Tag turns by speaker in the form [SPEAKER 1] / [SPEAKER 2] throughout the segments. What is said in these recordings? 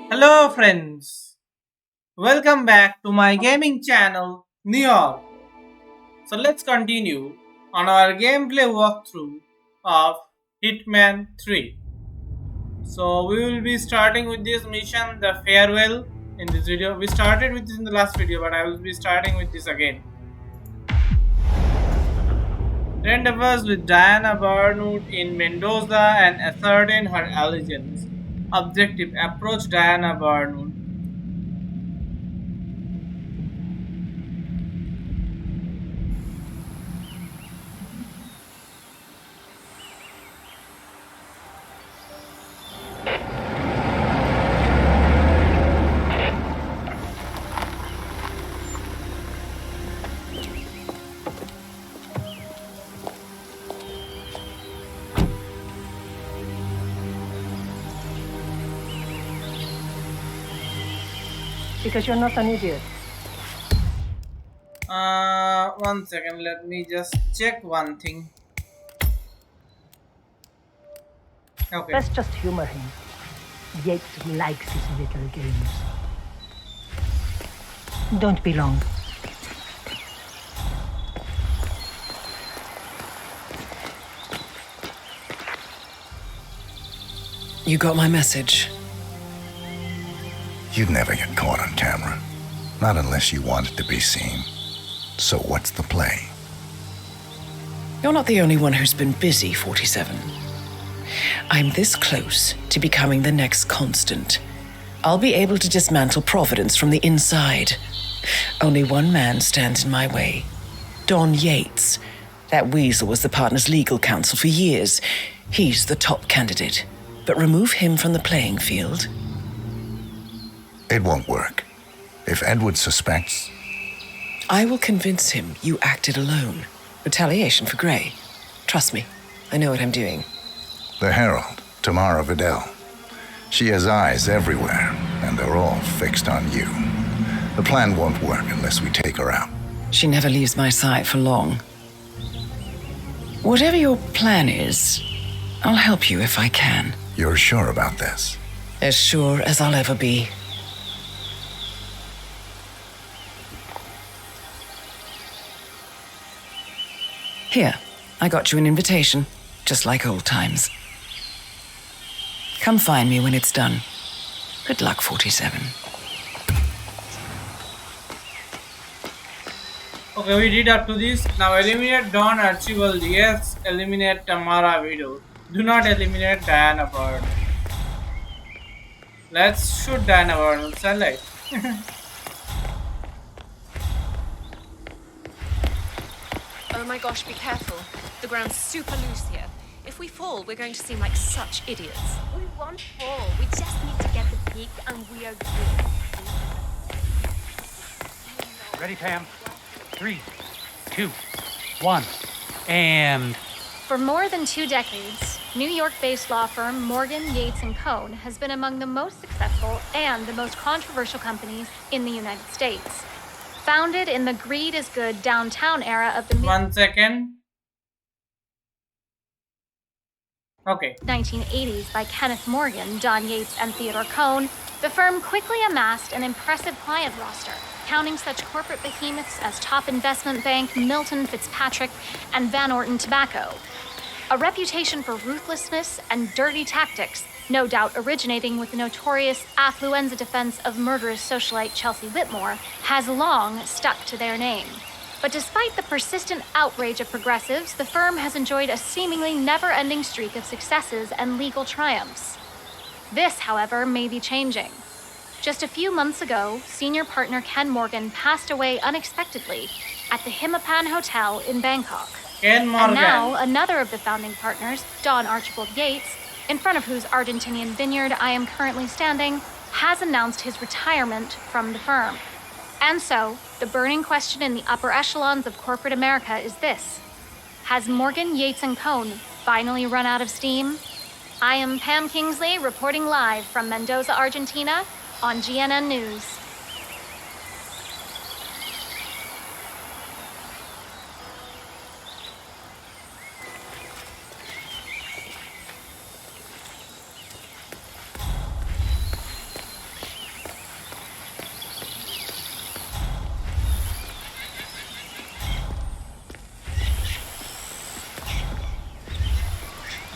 [SPEAKER 1] Hello friends, welcome back to my gaming channel Neon. So let's continue on our gameplay walkthrough of Hitman 3. So we will be starting with this mission, the farewell, in this video. We started with this in the last video, but I will be starting with this again. Rendezvous with Diana Barnwood in Mendoza and ascertain her allegiance. Objective: approach Diana Barnwood.
[SPEAKER 2] Because you're not an idiot.
[SPEAKER 1] One second, let me just check one thing. Okay.
[SPEAKER 2] Let's just humor him. Yates likes his little games. Don't be long.
[SPEAKER 3] You got my message.
[SPEAKER 4] You'd never get caught on camera. Not unless you wanted to be seen. So what's the play?
[SPEAKER 3] You're not the only one who's been busy, 47. I'm this close to becoming the next constant. I'll be able to dismantle Providence from the inside. Only one man stands in my way. Don Yates. That weasel was the partner's legal counsel for years. He's the top candidate. But remove him from the playing field.
[SPEAKER 4] It won't work. If Edward suspects...
[SPEAKER 3] I will convince him you acted alone. Retaliation for Gray. Trust me, I know what I'm doing.
[SPEAKER 4] The Herald, Tamara Vidal. She has eyes everywhere, and they're all fixed on you. The plan won't work unless we take her out.
[SPEAKER 3] She never leaves my side for long. Whatever your plan is, I'll help you if I can.
[SPEAKER 4] You're sure about this?
[SPEAKER 3] As sure as I'll ever be. Here, I got you an invitation, just like old times. Come find me when it's done. Good luck, 47.
[SPEAKER 1] Okay, we did up to this. Now eliminate Don Archibald. Yes, eliminate Tamara Widow. Do not eliminate Diana Bird. Let's shoot Diana Bird. Sunlight.
[SPEAKER 5] Oh my gosh, be careful. The ground's super loose here. If we fall, we're going to seem like such idiots.
[SPEAKER 6] We won't fall. We just need to get the peak and we are good.
[SPEAKER 7] Ready, Pam? 3, 2, 1, and...
[SPEAKER 6] For more than 2 decades, New York-based law firm Morgan, Yates & Cohn has been among the most successful and the most controversial companies in the United States. Founded in the greed is good downtown era of the
[SPEAKER 1] 1 second. Okay.
[SPEAKER 6] 1980s by Kenneth Morgan, Don Yates, and Theodore Cohn, the firm quickly amassed an impressive client roster, counting such corporate behemoths as Top Investment Bank, Milton Fitzpatrick, and Van Orton Tobacco. A reputation for ruthlessness and dirty tactics, no doubt originating with the notorious affluenza defense of murderous socialite Chelsea Whitmore, has long stuck to their name. But despite the persistent outrage of progressives, the firm has enjoyed a seemingly never-ending streak of successes and legal triumphs. This, however, may be changing. Just a few months ago, senior partner Ken Morgan passed away unexpectedly at the HITMAN Hotel in Bangkok.
[SPEAKER 1] Ken Morgan.
[SPEAKER 6] And now, another of the founding partners, Don Archibald Yates, in front of whose Argentinian vineyard I am currently standing, has announced his retirement from the firm. And so, the burning question in the upper echelons of corporate America is this: has Morgan, Yates & Cohn finally run out of steam? I am Pam Kingsley, reporting live from Mendoza, Argentina, on GNN News.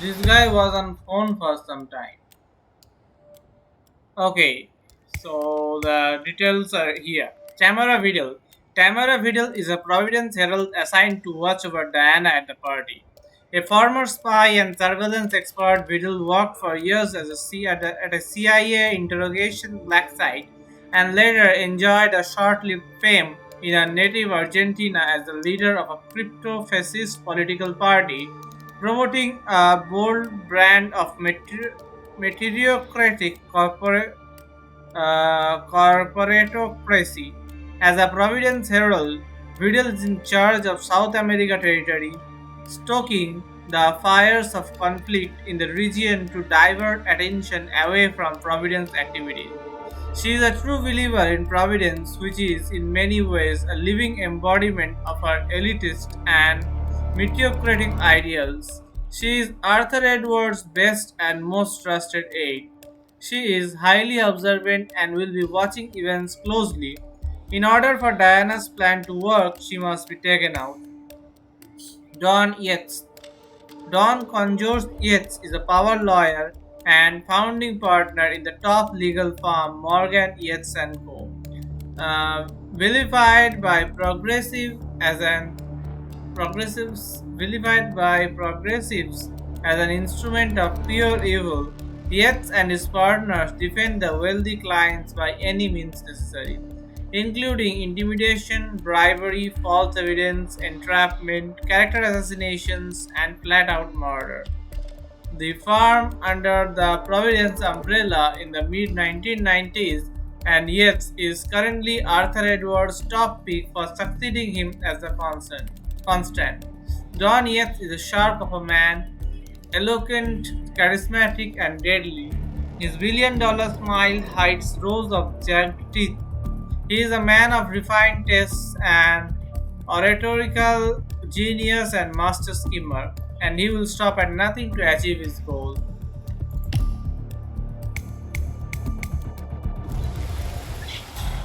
[SPEAKER 1] This guy was on phone for some time. Okay, so the details are here. Tamara Vidal. Tamara Vidal is a Providence herald assigned to watch over Diana at the party. A former spy and surveillance expert, Vidal worked for years as at a CIA interrogation black site and later enjoyed a short-lived fame in her native Argentina as the leader of a crypto-fascist political party, promoting a bold brand of meritocratic corporatocracy. As a Providence Herald, Vidal is in charge of South America territory, stoking the fires of conflict in the region to divert attention away from Providence activities. She is a true believer in Providence, which is in many ways a living embodiment of her elitist and meteocratic ideals. She is Arthur Edwards' best and most trusted aide. She is highly observant and will be watching events closely. In order for Diana's plan to work, she must be taken out. Don Yates. Don Conjures Yates is a power lawyer and founding partner in the top legal firm Morgan Yates and Co. Vilified by progressives as an instrument of pure evil, Yates and his partners defend the wealthy clients by any means necessary, including intimidation, bribery, false evidence, entrapment, character assassinations, and flat out murder. The firm under the Providence umbrella in the mid 1990s and Yates is currently Arthur Edwards' top pick for succeeding him as a constant. Don Yates is a shark of a man, eloquent, charismatic, and deadly. His $1 billion smile hides rows of jagged teeth. He is a man of refined tastes and oratorical genius and master schemer, and he will stop at nothing to achieve his goal.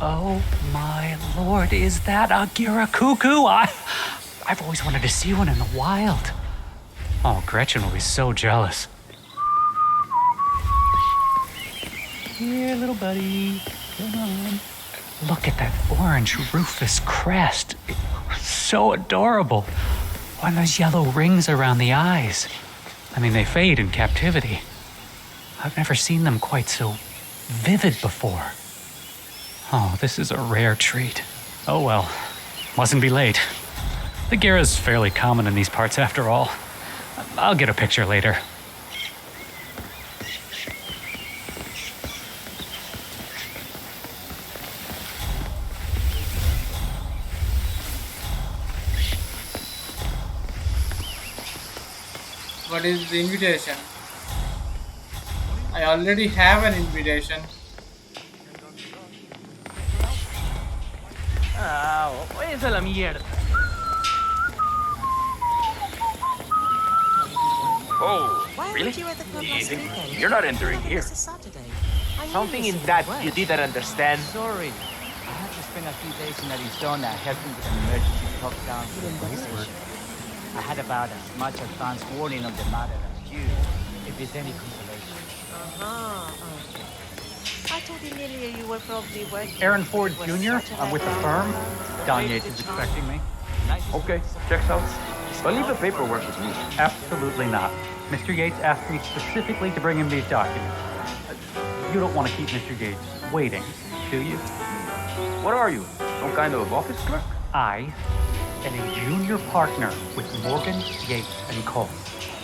[SPEAKER 7] Oh my lord, is that a Giracuckoo? I've always wanted to see one in the wild. Oh, Gretchen will be so jealous. Here, little buddy. Come on. Look at that orange rufous crest. So adorable. And those yellow rings around the eyes. I mean, they fade in captivity. I've never seen them quite so vivid before. Oh, this is a rare treat. Oh well, mustn't be late. The Gira's fairly common in these parts after all. I'll get a picture later.
[SPEAKER 1] What is the invitation? I already have an invitation.
[SPEAKER 8] Ah, váyanse a la mierda.
[SPEAKER 9] Oh,
[SPEAKER 10] Why
[SPEAKER 9] really?
[SPEAKER 10] aren't you at the club last
[SPEAKER 9] Easy.
[SPEAKER 10] weekend?
[SPEAKER 9] You're not entering
[SPEAKER 10] It's
[SPEAKER 9] here.
[SPEAKER 10] a Saturday. I knew
[SPEAKER 8] Something
[SPEAKER 10] you
[SPEAKER 8] in
[SPEAKER 10] said
[SPEAKER 8] that
[SPEAKER 10] you
[SPEAKER 8] you
[SPEAKER 10] weren't.
[SPEAKER 8] didn't understand.
[SPEAKER 11] Sorry. I had to spend a few days in Arizona helping with an emergency lockdown for his work. I had about as much advance warning on the matter as you, if it's any consolation.
[SPEAKER 10] Okay. I told Emilia you were probably working.
[SPEAKER 7] Aaron Ford
[SPEAKER 10] It was
[SPEAKER 7] Jr.,
[SPEAKER 10] such a
[SPEAKER 7] I'm with the
[SPEAKER 10] happy-
[SPEAKER 7] firm. Don Yates is expecting me.
[SPEAKER 9] Okay, checks out. But leave the paperwork with me.
[SPEAKER 7] Absolutely not. Mr. Yates asked me specifically to bring him these documents. You don't want to keep Mr. Yates waiting, do you?
[SPEAKER 9] What are you? Some kind of office clerk?
[SPEAKER 7] I am a junior partner with Morgan, Yates & Co.,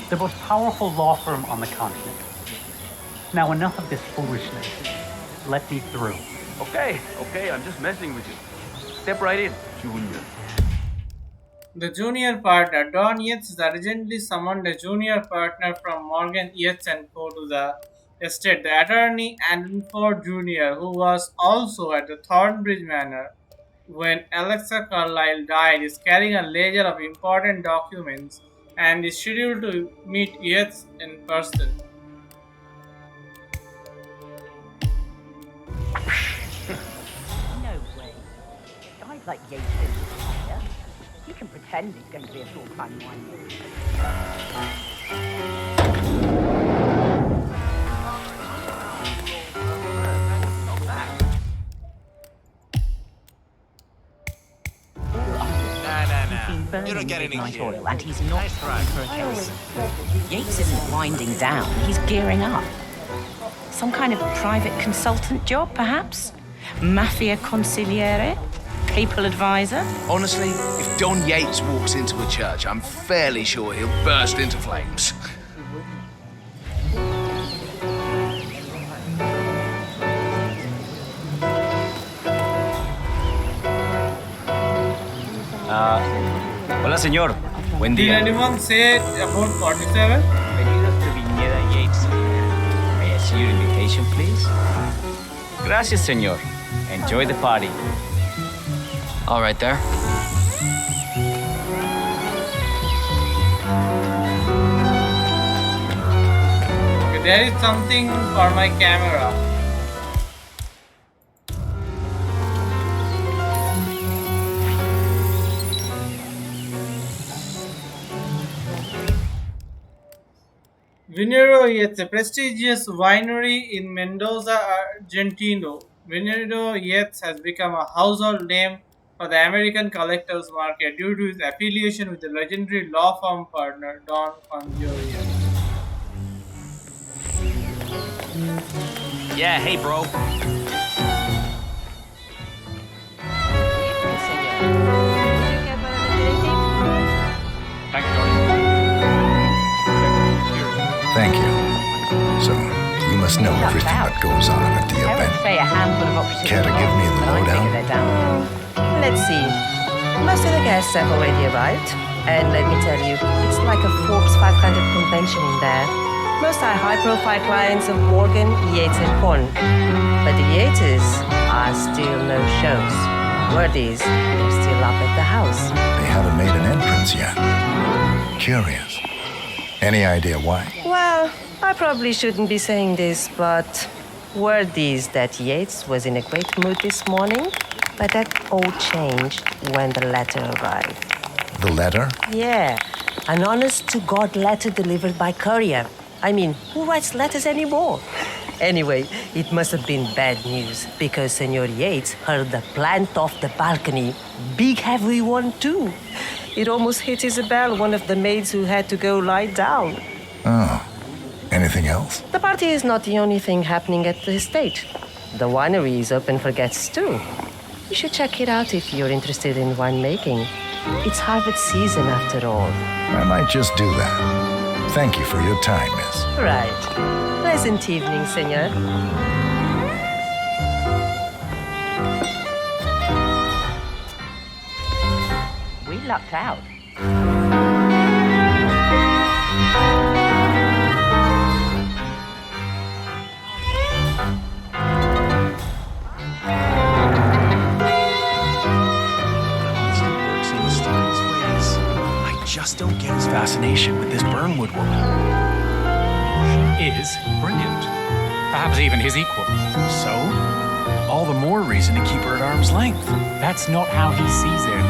[SPEAKER 7] the most powerful law firm on the continent. Now enough of this foolishness. Let me through.
[SPEAKER 9] Okay, I'm just messing with you. Step right in, Junior.
[SPEAKER 1] The junior partner, Don Yates, urgently summoned a junior partner from Morgan Yates and Co. to the estate, the attorney Andrenford Jr., who was also at the Thornbridge Manor when Alexa Carlyle died, is carrying a ledger of important documents and is scheduled to meet Yates in person.
[SPEAKER 2] No way. Guys like Yates don't retire. He can pretend he's going to be a full-time wine.
[SPEAKER 12] You don't get any
[SPEAKER 11] oil, and he's not trying for a case. Yates isn't winding down, he's gearing up. Some kind of private consultant job, perhaps? Mafia consigliere? Papal advisor?
[SPEAKER 12] Honestly, if Don Yates walks into a church, I'm fairly sure he'll burst into flames.
[SPEAKER 11] Hola, señor. Buen
[SPEAKER 1] Did
[SPEAKER 11] día.
[SPEAKER 1] anyone say about 47?
[SPEAKER 11] Bienvenidos to Viñeda Yates. May I see your invitation, please? Gracias, señor. Enjoy the party.
[SPEAKER 13] All right there.
[SPEAKER 1] Okay, there is something for my camera. Vinero Yates, a prestigious winery in Mendoza, Argentina. Vinero Yates has become a household name for the American collectors market due to his affiliation with the legendary law firm partner Don Congiorian.
[SPEAKER 11] Yeah, hey, bro.
[SPEAKER 7] Thank you, Johnny.
[SPEAKER 4] Thank you. So, you must know everything that goes on at the
[SPEAKER 11] I would
[SPEAKER 4] event.
[SPEAKER 11] say a handful of operatives.
[SPEAKER 4] Care to give me the
[SPEAKER 11] but I
[SPEAKER 4] lowdown?
[SPEAKER 11] figure they're down.
[SPEAKER 10] Let's see. Most of the guests have already arrived. And let me tell you, it's like a Forbes 500 convention in there. Most are high-profile clients of Morgan, Yates, and Korn. But the Yateses are still no shows. Word is, they're still up at the house.
[SPEAKER 4] They haven't made an entrance yet. Curious. Any idea why?
[SPEAKER 10] Well, I probably shouldn't be saying this, but word is that Yates was in a great mood this morning, but that all changed when the letter arrived.
[SPEAKER 4] The letter?
[SPEAKER 10] Yeah, an honest-to-God letter delivered by courier. I mean, who writes letters anymore? Anyway, it must have been bad news, because Senor Yates heard the plant off the balcony. Big heavy one, too. It almost hit Isabel, one of the maids who had to go lie down.
[SPEAKER 4] Oh. Anything else?
[SPEAKER 10] The party is not the only thing happening at the estate. The winery is open for guests, too. You should check it out if you're interested in winemaking. It's harvest season, after all.
[SPEAKER 4] I might just do that. Thank you for your time, miss.
[SPEAKER 10] Right. Pleasant evening, senor.
[SPEAKER 11] We lucked out.
[SPEAKER 12] I just don't get his fascination with this Burnwood woman.
[SPEAKER 7] She is brilliant. Perhaps even his equal.
[SPEAKER 12] So? All the more reason to keep her at arm's length.
[SPEAKER 7] That's not how he sees it.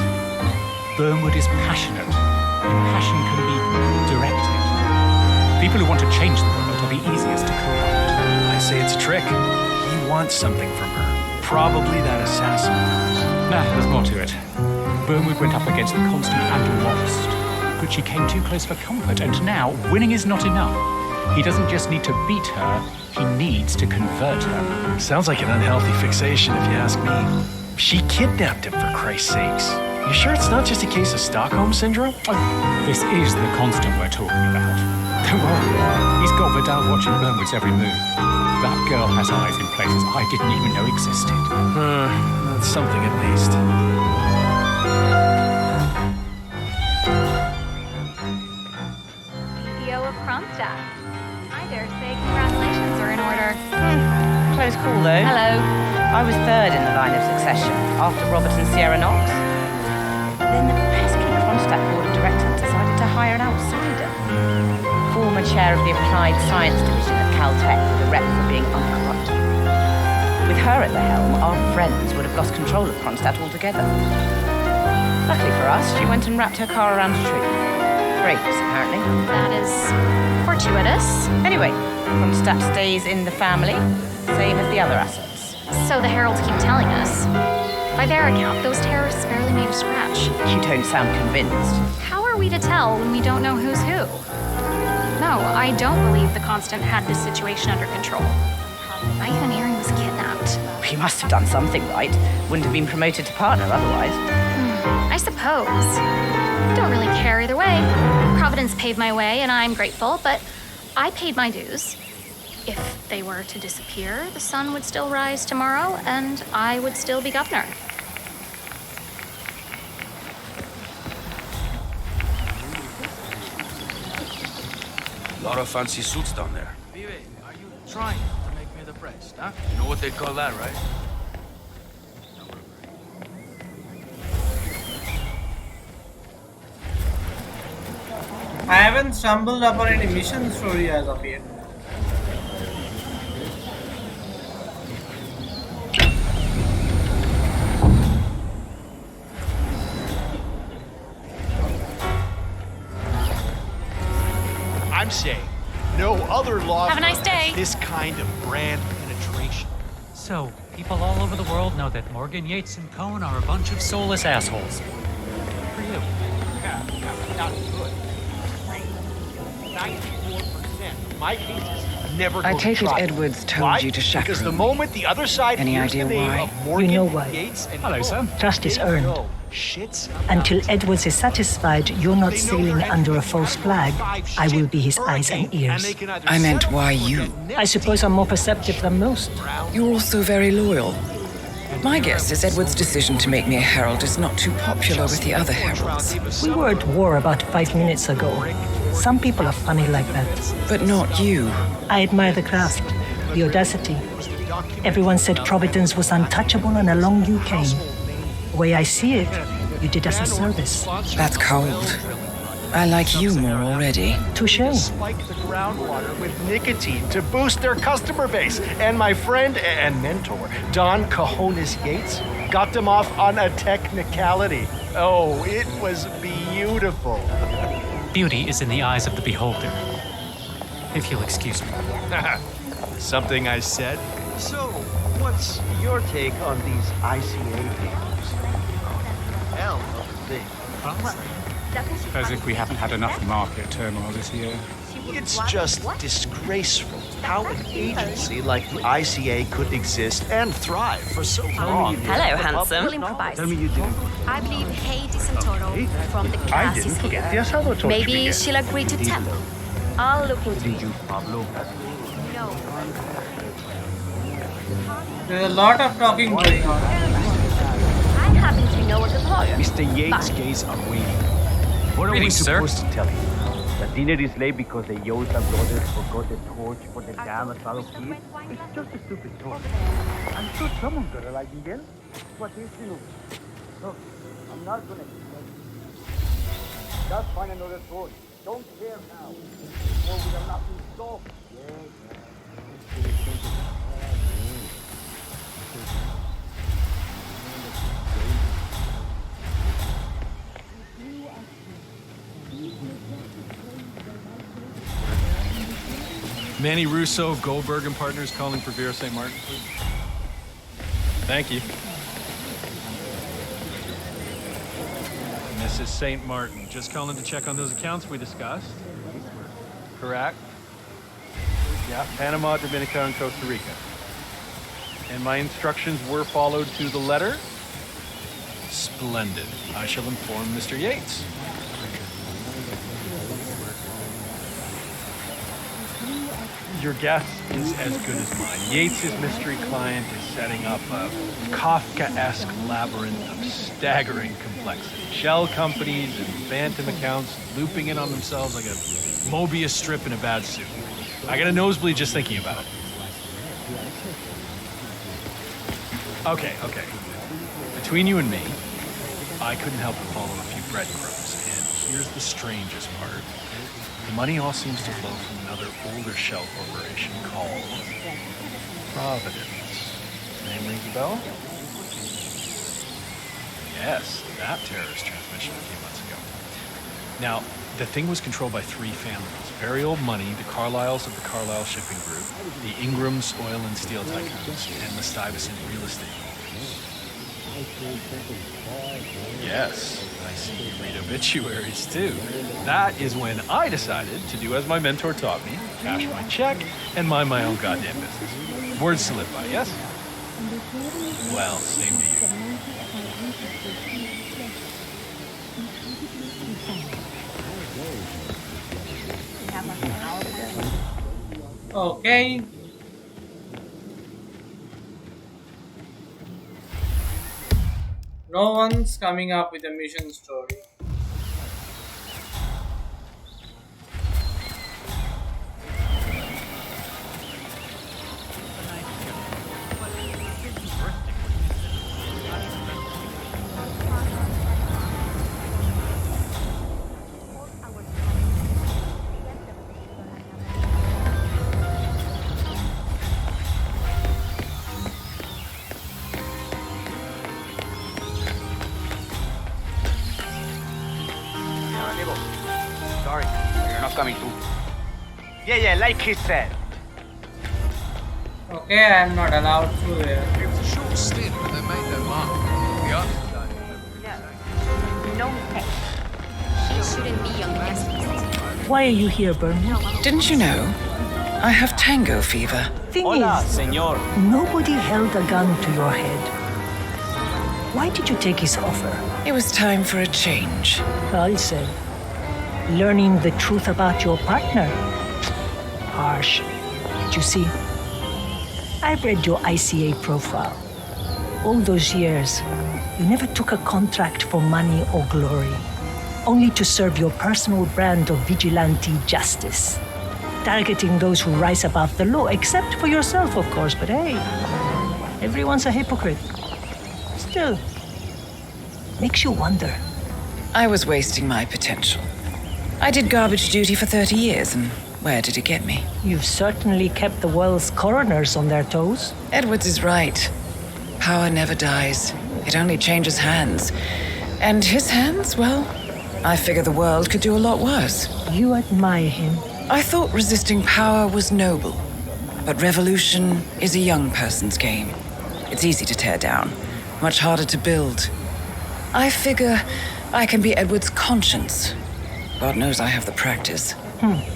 [SPEAKER 7] Burnwood is passionate, and passion can be directed. People who want to change the world are the easiest to corrupt.
[SPEAKER 12] I say it's a trick. He wants something from her. Probably that assassin.
[SPEAKER 7] Nah, there's more to it. Burnwood went up against the constant and lost. But she came too close for comfort, and now winning is not enough. He doesn't just need to beat her, he needs to convert her.
[SPEAKER 12] Sounds like an unhealthy fixation, if you ask me. She kidnapped him, for Christ's sakes. You sure it's not just a case of Stockholm Syndrome?
[SPEAKER 7] Oh, this is the constant we're talking about. Don't worry, he's got Vidal watching Burnwood's every move. That girl has eyes in places I didn't even know existed.
[SPEAKER 12] That's something at least.
[SPEAKER 6] CEO of Kronstadt. I dare say congratulations are in order.
[SPEAKER 10] Close call, though.
[SPEAKER 6] Hello.
[SPEAKER 10] I was third in the line of succession, after Robert and Sierra Knox. Then the pesky Kronstadt board of directors decided to hire an outsider. Former chair of the Applied Science Division at Caltech with a rep for being uncorrupted. With her at the helm, our friends would have lost control of Kronstadt altogether. Luckily for us, she went and wrapped her car around a tree.
[SPEAKER 14] grapes, apparently.
[SPEAKER 6] That is fortuitous.
[SPEAKER 14] Anyway, Kronstadt stays in the family, same as the other assets.
[SPEAKER 6] So the heralds keep telling us. By their account, those terrorists barely made a scratch.
[SPEAKER 14] You don't sound convinced.
[SPEAKER 6] How are we to tell when we don't know who's who? No, I don't believe the Constant had this situation under control. I even hear he was kidnapped.
[SPEAKER 14] He must have done something right. Wouldn't have been promoted to partner otherwise.
[SPEAKER 6] I suppose. Don't really care either way. Providence paved my way, and I'm grateful, but I paid my dues. If they were to disappear, the sun would still rise tomorrow, and I would still be governor.
[SPEAKER 9] A lot of fancy suits down there.
[SPEAKER 15] Vive, are you trying to make me the breast, huh?
[SPEAKER 9] You know what they call that, right?
[SPEAKER 1] I haven't stumbled upon any mission story as of yet.
[SPEAKER 12] I'm saying, no other law
[SPEAKER 6] Have a nice
[SPEAKER 12] firm
[SPEAKER 6] day.
[SPEAKER 12] has this kind of brand penetration.
[SPEAKER 7] So, people all over the world know that Morgan, Yates, and Cohn are a bunch of soulless assholes. For you.
[SPEAKER 12] Yeah, not good. 94% of my cases never go
[SPEAKER 3] I
[SPEAKER 12] to
[SPEAKER 3] take it
[SPEAKER 12] trial.
[SPEAKER 3] Edwards told
[SPEAKER 12] Why?
[SPEAKER 3] you to
[SPEAKER 12] Because
[SPEAKER 3] chaperone
[SPEAKER 12] the
[SPEAKER 3] me.
[SPEAKER 12] moment the other side
[SPEAKER 3] Any
[SPEAKER 12] hears
[SPEAKER 3] idea
[SPEAKER 12] the name
[SPEAKER 3] why?
[SPEAKER 12] of Morgan,
[SPEAKER 2] You know why.
[SPEAKER 12] Yates, and
[SPEAKER 7] Hello,
[SPEAKER 12] Cohn,
[SPEAKER 7] sir.
[SPEAKER 2] Trust is
[SPEAKER 12] they
[SPEAKER 2] earned.
[SPEAKER 12] know shit's
[SPEAKER 2] Until
[SPEAKER 12] about to
[SPEAKER 2] Edwards is satisfied you're not sailing under a false flag, I will be his eyes and ears.
[SPEAKER 3] I meant why you.
[SPEAKER 2] I suppose I'm more perceptive than most.
[SPEAKER 3] You're also very loyal. My guess is Edward's decision to make me a herald is not too popular with the other heralds.
[SPEAKER 2] We were at war about 5 minutes ago. Some people are funny like that.
[SPEAKER 3] But not you.
[SPEAKER 2] I admire the craft, the audacity. Everyone said Providence was untouchable and along you came. The way I see it, you did us a service.
[SPEAKER 3] That's cold. I like you more already.
[SPEAKER 2] Touché.
[SPEAKER 12] spike the groundwater with nicotine to boost their customer base. And my friend and mentor, Don Cajones Yates, got them off on a technicality. Oh, it was beautiful.
[SPEAKER 7] Beauty is in the eyes of the beholder. If you'll excuse me.
[SPEAKER 12] Something I said. So, what's your take on these ICA papers? Hell of a thing.
[SPEAKER 16] As if we haven't had enough market turmoil this year.
[SPEAKER 12] It's just disgraceful how an agency like the ICA could exist and thrive for so long.
[SPEAKER 14] Hello, handsome.
[SPEAKER 5] We'll improvise.
[SPEAKER 12] Tell me you didn't.
[SPEAKER 5] I believe Heidi Santoro from the
[SPEAKER 12] I
[SPEAKER 5] class
[SPEAKER 12] didn't
[SPEAKER 5] is
[SPEAKER 12] forget
[SPEAKER 5] here.
[SPEAKER 12] the asado torch
[SPEAKER 5] Maybe
[SPEAKER 12] began.
[SPEAKER 5] she'll agree to tell. I'll look into it.
[SPEAKER 9] Pablo.
[SPEAKER 5] No.
[SPEAKER 1] There's a lot of talking going on.
[SPEAKER 5] I happen to know a good lawyer.
[SPEAKER 9] Mr. Yates'
[SPEAKER 5] But
[SPEAKER 9] gays are waiting. What are we
[SPEAKER 7] Greetings, sir.
[SPEAKER 9] supposed to tell him? The dinner is late because the Yosa brothers forgot the torch for the damn asado kid? It's just a stupid torch. I'm sure someone's gonna like Miguel. What is it? Look, I'm not gonna explain. Just find another torch. Don't care now. Or we are not being solved.
[SPEAKER 12] Manny Russo of Goldberg and Partners calling for Vera St. Martin, please. Thank you. Mrs. St. Martin, just calling to check on those accounts we discussed. Correct? Yeah, Panama, Dominica, and Costa Rica. And my instructions were followed to the letter? Splendid. I shall inform Mr. Yates. Your guess is as good as mine. Yates' mystery client is setting up a Kafka-esque labyrinth of staggering complexity. Shell companies and phantom accounts looping in on themselves like a Mobius strip in a bad suit. I got a nosebleed just thinking about it. Okay. Between you and me, I couldn't help but follow a few breadcrumbs. And here's the strangest part. The money all seems to flow from another older shell corporation called Providence. Name rings a bell? Yes, that terrorist transmission a few months ago. Now, the thing was controlled by three families. Very old money, the Carlyles of the Carlyle Shipping Group, the Ingrams Oil and Steel Tycoons, and the Stuyvesant Real Estate. Yes, I see you read obituaries too. That is when I decided to do as my mentor taught me, cash my check and mind my own goddamn business. Words to live by, yes? Well, same to you.
[SPEAKER 1] Okay. No one's coming up with a mission story.
[SPEAKER 11] Sorry, you're not coming through. Yeah, like he said.
[SPEAKER 1] Okay, I'm not allowed through there.
[SPEAKER 15] It was a short stint, but they made their mark. The others
[SPEAKER 5] No pet. She shouldn't be young guests.
[SPEAKER 2] Why are you here, Burnwood?
[SPEAKER 3] Didn't you know? I have tango fever.
[SPEAKER 2] Thing
[SPEAKER 11] Hola,
[SPEAKER 2] is,
[SPEAKER 11] senor.
[SPEAKER 2] nobody held a gun to your head. Why did you take his offer?
[SPEAKER 3] It was time for a change.
[SPEAKER 2] I say, learning the truth about your partner. Harsh. But you see, I've read your ICA profile. All those years, you never took a contract for money or glory, only to serve your personal brand of vigilante justice, targeting those who rise above the law, except for yourself, of course. But hey, everyone's a hypocrite. Still, makes you wonder.
[SPEAKER 3] I was wasting my potential. I did garbage duty for 30 years, and where did it get me?
[SPEAKER 2] You've certainly kept the world's coroners on their toes.
[SPEAKER 3] Edwards is right. Power never dies. It only changes hands. And his hands, well, I figure the world could do a lot worse.
[SPEAKER 2] You admire him.
[SPEAKER 3] I thought resisting power was noble. But revolution is a young person's game. It's easy to tear down, much harder to build. I figure I can be Edward's conscience. God knows I have the practice.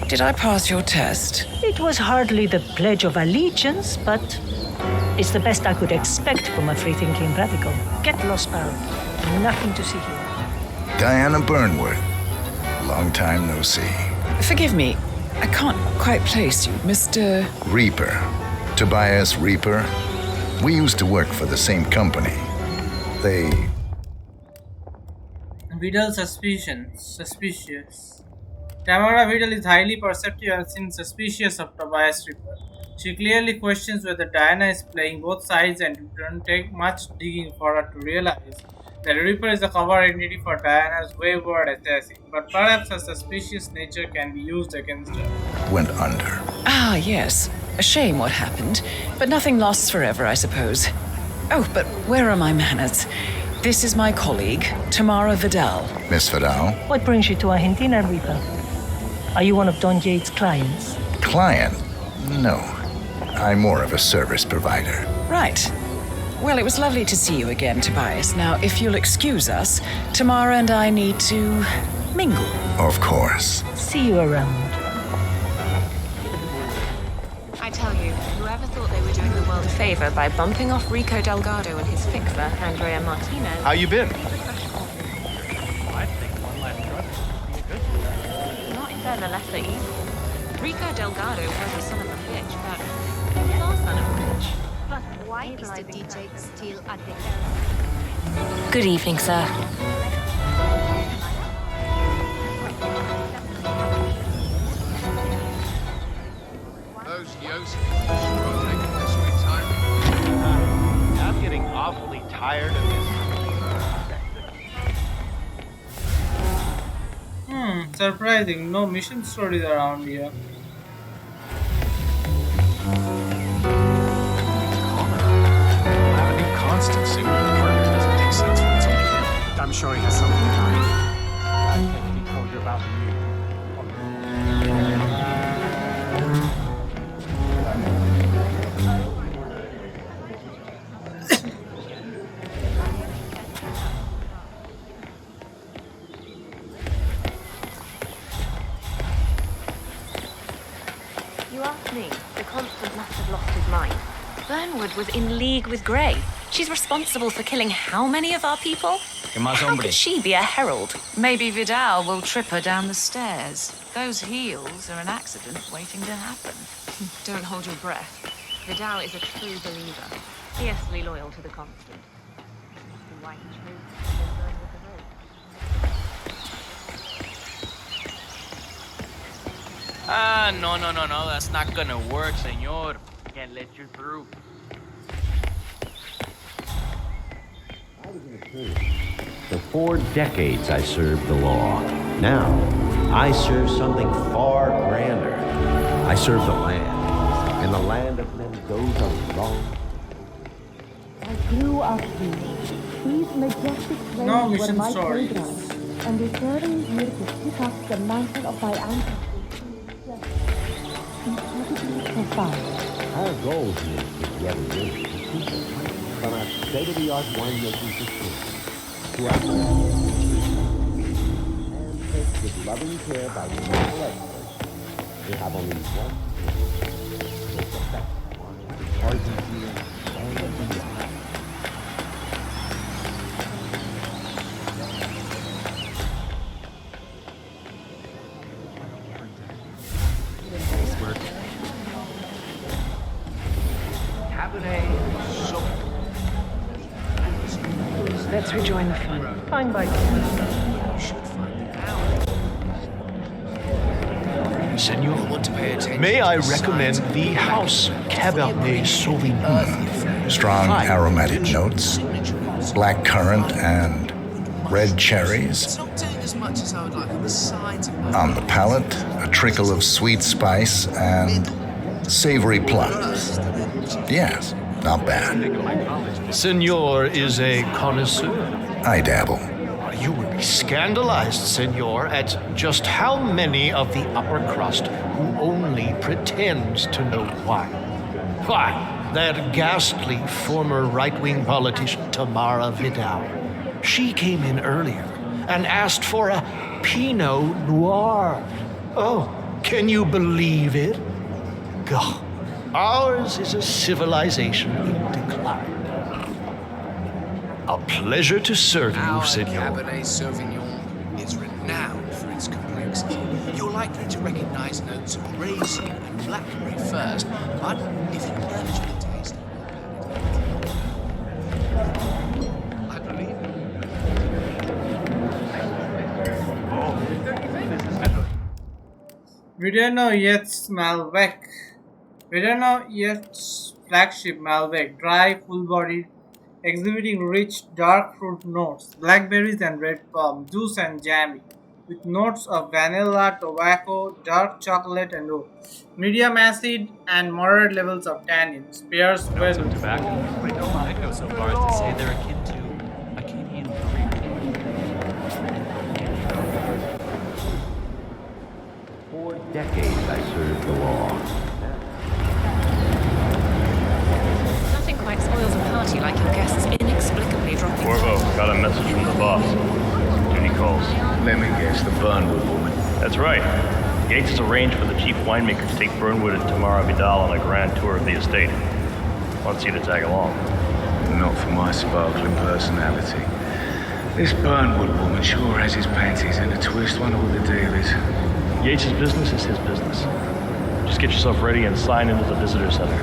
[SPEAKER 3] Did I pass your test?
[SPEAKER 2] It was hardly the Pledge of Allegiance, but it's the best I could expect from a free-thinking radical. Get lost, pal. Nothing to see here.
[SPEAKER 4] Diana Burnwood. Long time no see.
[SPEAKER 3] Forgive me, I can't quite place you, Mr.
[SPEAKER 4] Reaper. Tobias Reaper. We used to work for the same company. They...
[SPEAKER 1] Vidal suspicious. Tamara Vidal is highly perceptive and seems suspicious of Tobias Reaper. She clearly questions whether Diana is playing both sides, and it doesn't take much digging for her to realize that Reaper is a cover identity for Diana's wayward assassin, but perhaps her suspicious nature can be used against her.
[SPEAKER 4] went under.
[SPEAKER 3] Ah, yes. A shame what happened, but nothing lasts forever, I suppose. Oh, but where are my manners? This is my colleague, Tamara Vidal.
[SPEAKER 4] Miss Vidal?
[SPEAKER 2] What brings you to Argentina, Reaper? Are you one of Don Yates' clients?
[SPEAKER 4] Client? No. I'm more of a service provider.
[SPEAKER 3] Right. Well, it was lovely to see you again, Tobias. Now, if you'll excuse us, Tamara and I need to mingle.
[SPEAKER 4] Of course.
[SPEAKER 2] See you around.
[SPEAKER 5] I tell you, whoever thought they were doing the world a favor by bumping off Rico Delgado and his fixer, Andrea Martinez.
[SPEAKER 12] How you been?
[SPEAKER 11] I think one last trust would be a good thing.
[SPEAKER 5] Not if they're the lesser evil. Rico Delgado was a son of a bitch, but he's our son of a bitch. But why is the DJ still at the helm?
[SPEAKER 17] Good evening, sir.
[SPEAKER 15] Those yos sure are taking their sweet time.
[SPEAKER 11] I'm getting awfully tired of this.
[SPEAKER 1] Surprising. No mission stories around here.
[SPEAKER 12] Have a new constant suit. Partner doesn't make sense when it's only him.
[SPEAKER 16] I'm sure he has something in mind.
[SPEAKER 11] I think he told you about
[SPEAKER 14] Burnwood was in league with Grey. She's responsible for killing how many of our people? How could she be a herald?
[SPEAKER 3] Maybe Vidal will trip her down the stairs. Those heels are an accident waiting to happen.
[SPEAKER 5] Don't hold your breath. Vidal is a true believer, fiercely loyal to the constant. Why he chose to burn with the rope.
[SPEAKER 11] No, that's not gonna work, senor. Can't let you through.
[SPEAKER 17] For 4 decades I served the law. Now, I serve something far grander. I serve the land. And the land of Mendoza long.
[SPEAKER 18] I grew up here. These majestic plains were my playground. And returning here to pick up the mantle of my ancestors is incredibly profound.
[SPEAKER 17] Our goal here is yet again to keep it from our state-of-the-art winemaking facility to our handpicked with loving care by medical experts. We have only one thing. It's the best wine, Argentina, and beyond.
[SPEAKER 3] Let's rejoin the fun.
[SPEAKER 10] Fine by
[SPEAKER 19] Senor, may I recommend the House Cabernet Sauvignon?
[SPEAKER 4] Strong aromatic notes, black currant and red cherries. On the palate, a trickle of sweet spice and savory plums. Yes, not bad.
[SPEAKER 19] Senor is a connoisseur.
[SPEAKER 4] I dabble.
[SPEAKER 19] You would be scandalized, senor, at just how many of the upper crust who only pretends to know wine. Why, that ghastly former right-wing politician Tamara Vidal. She came in earlier and asked for a Pinot Noir. Oh, can you believe it? God, ours is a civilization in decline. A pleasure to serve you, senor.
[SPEAKER 15] Cabernet Sauvignon is renowned for its complexity. You're likely to recognize notes of raisin and blackberry first, but if you actually taste it, I believe
[SPEAKER 1] Vedeno Yacht's Malbec. Vedeno Yacht's flagship Malbec, dry, full-bodied, exhibiting rich, dark fruit notes, blackberries and red plum, juice and jammy, with notes of vanilla, tobacco, dark chocolate and oak. Medium acid and moderate levels of tannins. Pairs well with
[SPEAKER 12] tobacco. I'd go so far as to say they're akin to Acadian career.
[SPEAKER 17] 4 decades I served the law.
[SPEAKER 5] Nothing quite spoils a party like your guests inexplicably dropping.
[SPEAKER 20] Corvo, got a message from the boss. Duty calls.
[SPEAKER 21] Let me guess, the Burnwood woman.
[SPEAKER 20] That's right. Yates has arranged for the chief winemaker to take Burnwood and Tamara Vidal on a grand tour of the estate. Wants you to tag along.
[SPEAKER 21] Not for my sparkling personality. This Burnwood woman sure has his panties in a twist. Wonder what the deal is.
[SPEAKER 20] Yates' business is his business. Just get yourself ready and sign into the visitor center.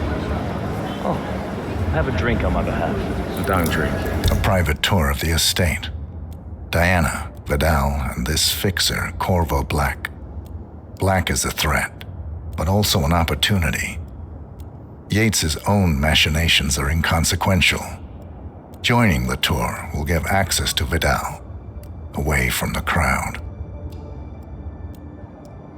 [SPEAKER 20] Oh, have a drink on my behalf.
[SPEAKER 21] Don't drink.
[SPEAKER 4] A private tour of the estate. Diana, Vidal, and this fixer, Corvo Black. Black is a threat, but also an opportunity. Yates's own machinations are inconsequential. Joining the tour will give access to Vidal, away from the crowd.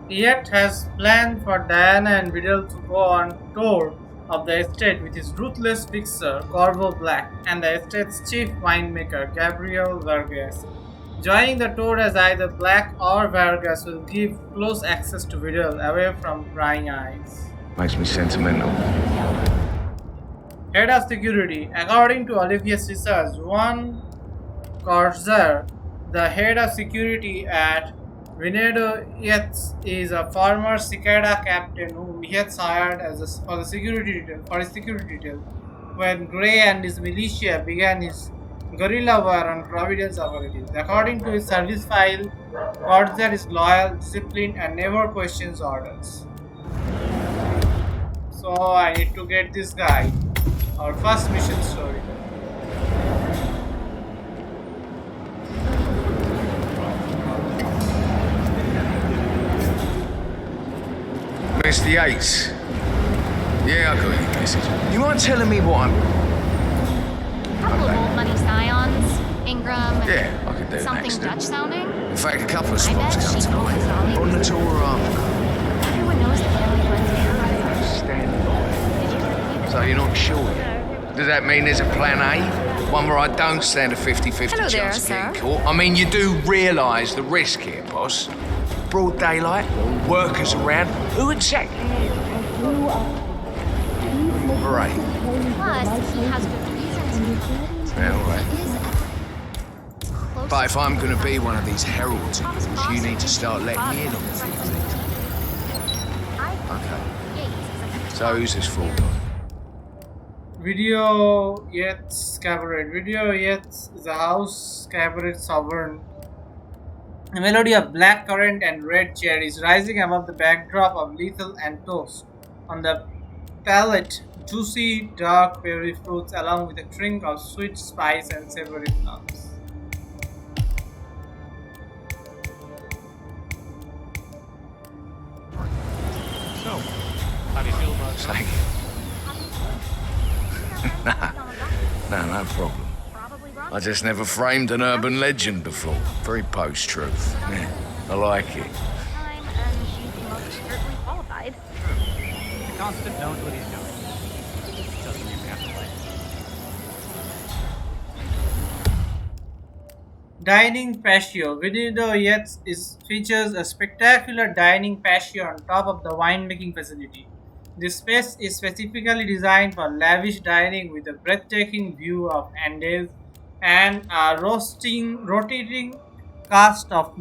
[SPEAKER 1] Yacht has planned for Diana and Vidal to go on tour of the estate with his ruthless fixer, Corvo Black, and the estate's chief winemaker, Gabriel Vargas. Joining the tour as either Black or Vargas will give close access to Vidal away from prying eyes.
[SPEAKER 21] Makes me sentimental.
[SPEAKER 1] Head of Security. According to Olivier's research, Juan Corzer, the head of security at Vinedo Yates is a former cicada captain whom Yates hired for his security detail when Gray and his militia began his guerrilla war on Providence authorities. According to his service file, Corsair is loyal, disciplined, and never questions orders. So I need to get this guy. Our first mission story.
[SPEAKER 21] Mr. Yates. Yeah, I got your message. You mind telling me what I'm...
[SPEAKER 6] Couple of old money scions, Ingram, and
[SPEAKER 21] Yeah, I could do
[SPEAKER 6] something
[SPEAKER 21] next.
[SPEAKER 6] Dutch sounding.
[SPEAKER 21] In fact, a couple of
[SPEAKER 6] I bet
[SPEAKER 21] spots come
[SPEAKER 6] she
[SPEAKER 21] to
[SPEAKER 6] calls
[SPEAKER 21] mind.
[SPEAKER 6] Ollie.
[SPEAKER 21] On the tour arm.
[SPEAKER 6] Everyone knows the family runs it.
[SPEAKER 21] Stand by. So you're not sure yet? Does that mean there's a plan A? One where I don't stand a 50-50
[SPEAKER 14] Hello
[SPEAKER 21] chance
[SPEAKER 14] there,
[SPEAKER 21] of
[SPEAKER 14] sir.
[SPEAKER 21] getting caught? I mean, you do realise the risk here, boss. Broad daylight, workers around. Who exactly? Right.
[SPEAKER 6] Plus, he has good reason to be.
[SPEAKER 21] Yeah, all right. But if I'm going to be one of these heralds of yours, you need to start letting me in on a few things. Okay. So who's this for?
[SPEAKER 1] Video Yates Cabaret. Video Yates is a house cabaret sovereign. A melody of black currant and red cherries rising above the backdrop of lethal and toast. On the palate, juicy, dark berry fruits along with a drink of sweet spice and savory plums.
[SPEAKER 16] So, how do you feel about
[SPEAKER 21] Thank you. No problem. I just never framed an urban legend before. Very post-truth. Yeah, I like it.
[SPEAKER 6] Time, and she's most certainly qualified.
[SPEAKER 16] The Constant knows what he's doing. Doesn't mean we have to play.
[SPEAKER 1] Dining patio. Video Yates features a spectacular dining patio on top of the winemaking facility. This space is specifically designed for lavish dining with a breathtaking view of Andes and a rotating cast of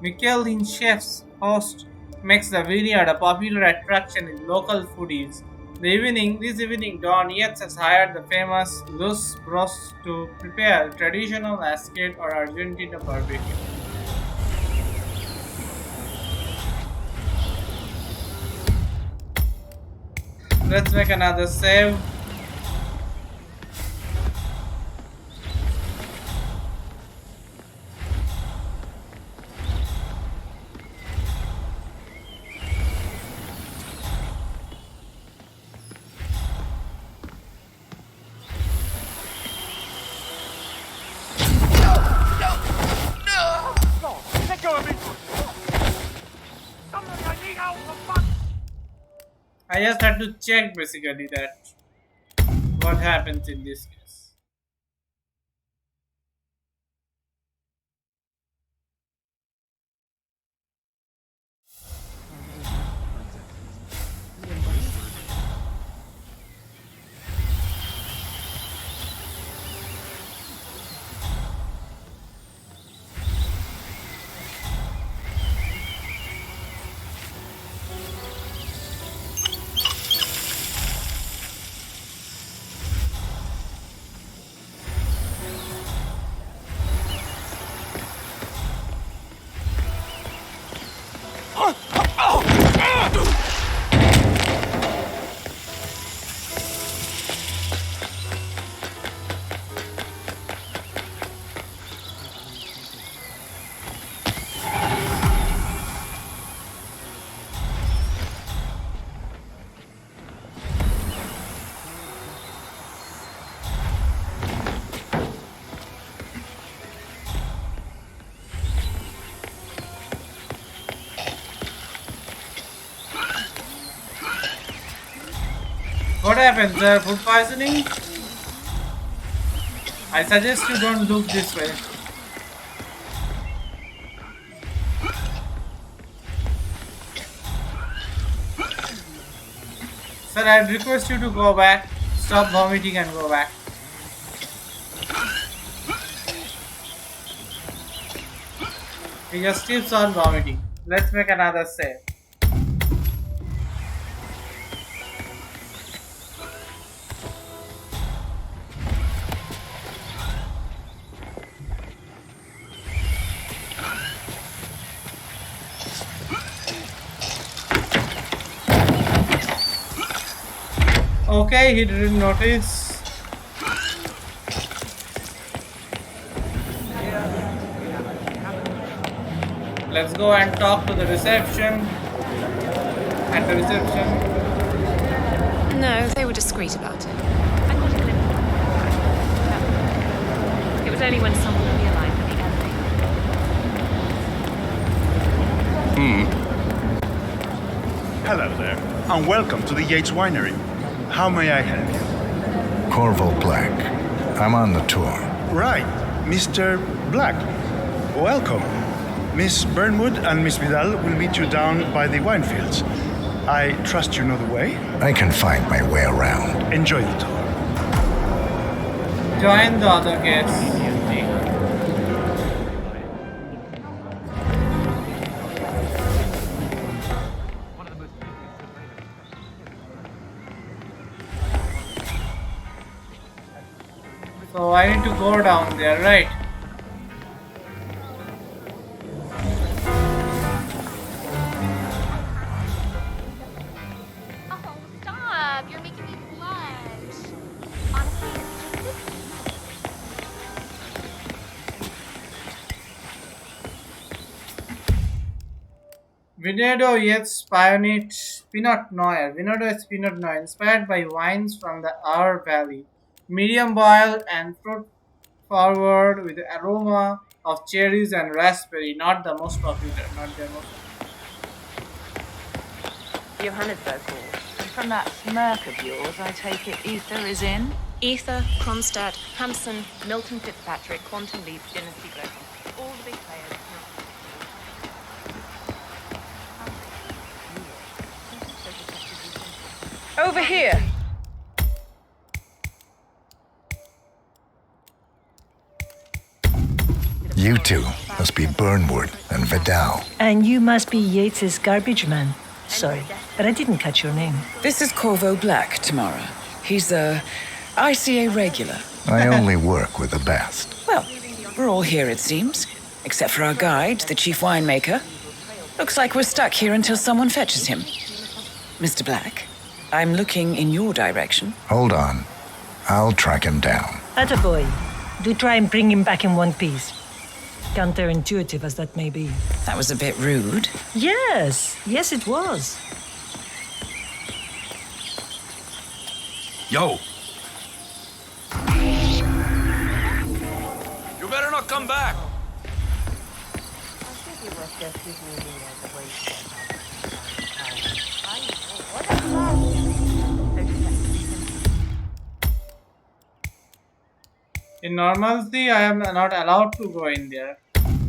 [SPEAKER 1] Michelin chefs host makes the vineyard a popular attraction with local foodies. This evening, Don Yates has hired the famous Los Bros to prepare traditional Ascot or Argentina barbecue. Let's make another save.
[SPEAKER 9] Let go of me! Somebody, I need help, for fuck!
[SPEAKER 1] I just had to check basically that what happens in this case. What happened, sir? Food poisoning? I suggest you don't look this way. Sir, I'd request you to go back. Stop vomiting and go back. He just keeps on vomiting. Let's make another save. Okay, he didn't notice. Let's go and talk to the reception. At the reception.
[SPEAKER 14] No, they were discreet about it. It was only when someone realized that the
[SPEAKER 8] Hello there, and welcome to the Yates Winery. How may I help you?
[SPEAKER 4] Corvo Black. I'm on the tour.
[SPEAKER 8] Right, Mr. Black. Welcome. Miss Burnwood and Miss Vidal will meet you down by the wine fields. I trust you know the way?
[SPEAKER 4] I can find my way around.
[SPEAKER 8] Enjoy the tour.
[SPEAKER 1] Join the other guests. So I need to go down there, right?
[SPEAKER 6] Oh, stop! You're making me blush. Honestly, it's just
[SPEAKER 1] Vinado Yates Pinot Noir. Vinado Yates Pinot Noir, inspired by wines from the Our Valley. Medium boiled and fruit forward with the aroma of cherries and raspberry. Not the most popular. Not the most.
[SPEAKER 22] Johannesburg call. And from that smirk of yours, I take it ether is in?
[SPEAKER 14] Ether, Kronstadt, Hansen, Milton Fitzpatrick, Quantum Leap, Dynasty Global. All the big players.
[SPEAKER 22] Over here!
[SPEAKER 4] You two must be Burnwood and Vidal.
[SPEAKER 2] And you must be Yates's garbage man. Sorry, but I didn't catch your name.
[SPEAKER 3] This is Corvo Black, Tamara. He's a ICA regular.
[SPEAKER 4] I only work with the best.
[SPEAKER 3] Well, we're all here, it seems. Except for our guide, the chief winemaker. Looks like we're stuck here until someone fetches him. Mr. Black, I'm looking in your direction.
[SPEAKER 4] Hold on. I'll track him down.
[SPEAKER 2] Attaboy. Do try and bring him back in one piece. Counterintuitive as that may be.
[SPEAKER 3] That was a bit rude.
[SPEAKER 2] Yes, it was.
[SPEAKER 21] Yo! You better not come back!
[SPEAKER 1] In normalcy, I am not allowed to go in there.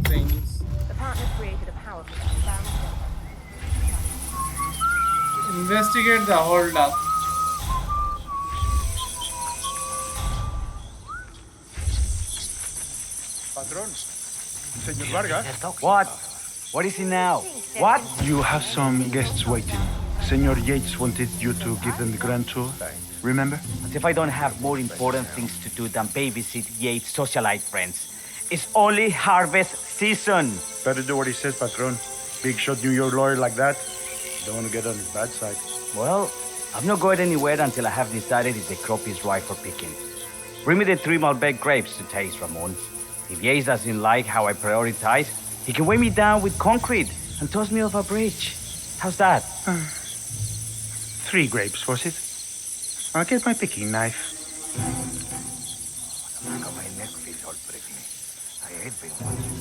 [SPEAKER 1] Things.
[SPEAKER 22] The partners created a powerful
[SPEAKER 1] Investigate the hold-up.
[SPEAKER 8] Patron, Senor Vargas.
[SPEAKER 11] What? What is it now? What?
[SPEAKER 8] You have some guests waiting. Senor Yates wanted you to give them the grand tour. Remember?
[SPEAKER 11] As if I don't have more important things to do than babysit Yates' socialite friends. It's only harvest season.
[SPEAKER 8] Better do what he says, Patron. Big shot New York lawyer like that. Don't want to get on his bad side.
[SPEAKER 11] Well, I'm not going anywhere until I have decided if the crop is ripe for picking. Bring me the 3 Malbec grapes to taste, Ramon. If Yates doesn't like how I prioritize, he can weigh me down with concrete and toss me off a bridge. How's that?
[SPEAKER 8] 3 grapes, was it? I'll get my picking knife.
[SPEAKER 21] The back of my neck feels all prickly. I hate being watched.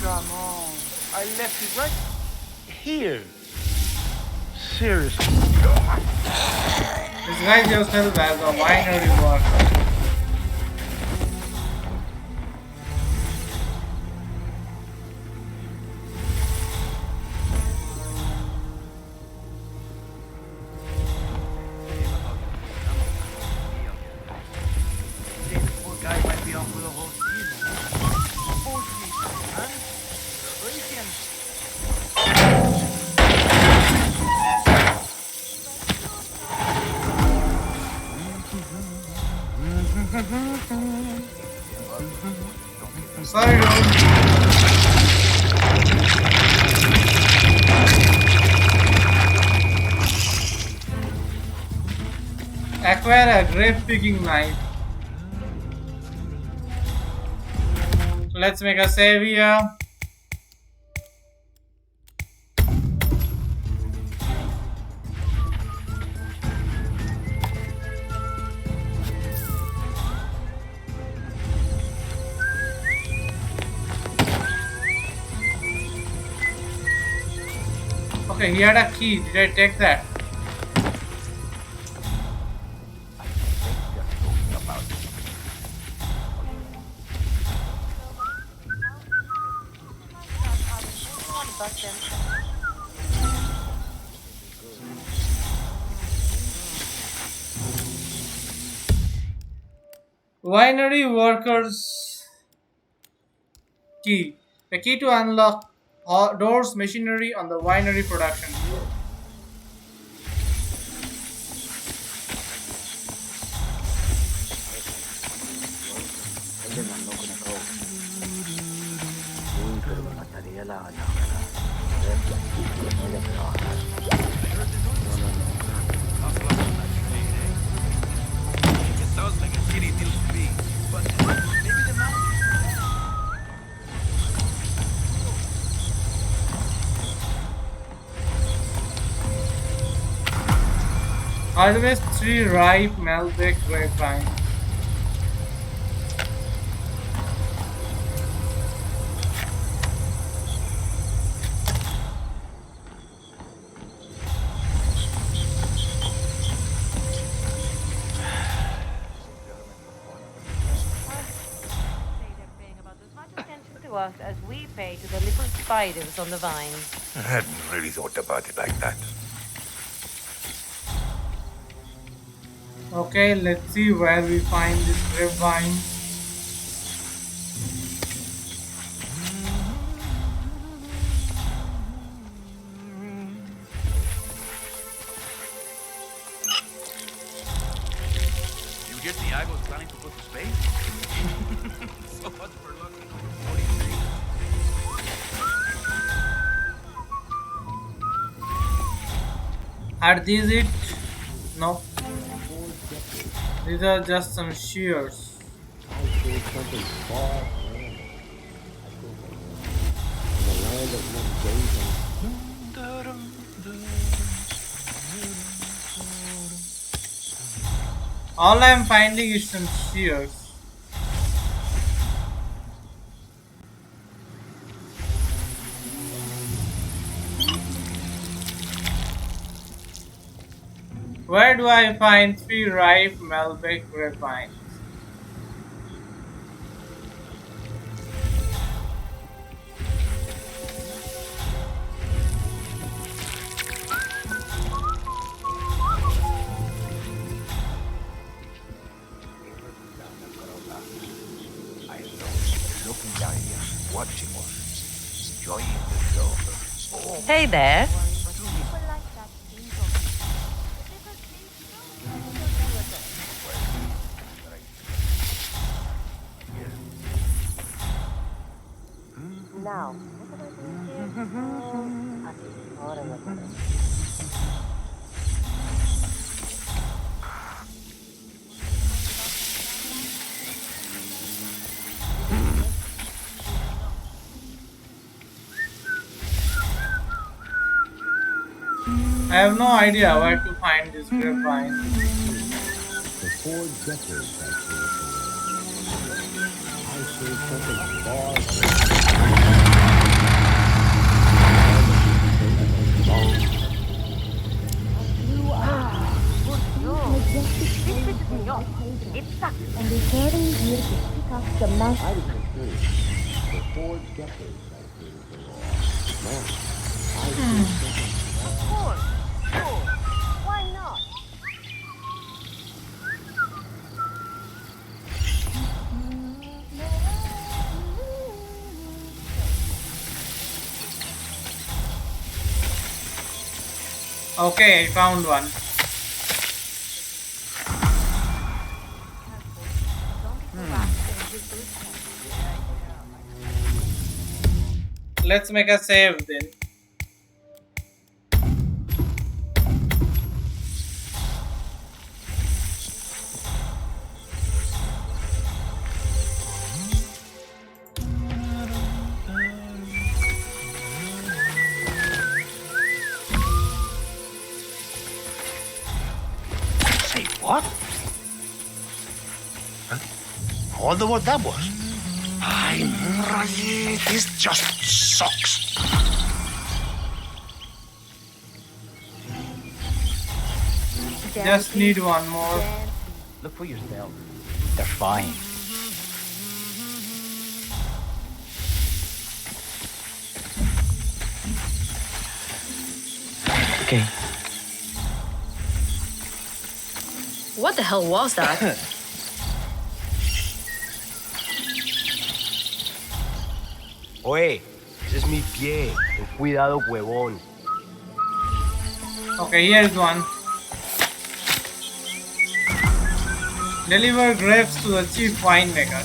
[SPEAKER 8] Come on. I left it right here. Seriously.
[SPEAKER 1] Disguise yourself as a winery worker. Sorry, dude. Acquire a grape picking knife. Let's make a save here. Okay, he had a key. Did I take that? Winery workers key. The key to unlock doors machinery on the winery production floor.
[SPEAKER 15] It sounds like a shitty deal to me, but maybe the man.
[SPEAKER 1] Harvest 3 ripe Malbec grapevine.
[SPEAKER 10] To us as we pay to the little spiders on the vines.
[SPEAKER 21] I hadn't really thought about it like that.
[SPEAKER 1] Okay, let's see where we find this grapevine.
[SPEAKER 15] You get the I was planning to go to space? So much for luck. What do you think?
[SPEAKER 1] Are these it? No. These are just some shears. All I'm finding is some shears. Where do I find 3 ripe Malbec grapevines?
[SPEAKER 21] Looking down here, watching us, enjoying the show. Oh.
[SPEAKER 10] Hey there. Now,
[SPEAKER 1] I have no idea where to find this grapevine.
[SPEAKER 17] For 4 decades, I served something far
[SPEAKER 18] And returning here to pick up the mountain.
[SPEAKER 17] For 4 decades, I served the law. Now, I serve something
[SPEAKER 10] Of course. Sure. Why not?
[SPEAKER 1] Okay, I found one. Let's make a save then.
[SPEAKER 19] Say what? Huh? I wonder what that was. This just sucks.
[SPEAKER 1] Just need one more.
[SPEAKER 11] Look for yourself. They're fine.
[SPEAKER 3] Okay.
[SPEAKER 14] What the hell was that?
[SPEAKER 9] Oye, ese es mi pie. Ten cuidado, huevón.
[SPEAKER 1] Okay, here's one. Deliver grapes to the chief winemaker.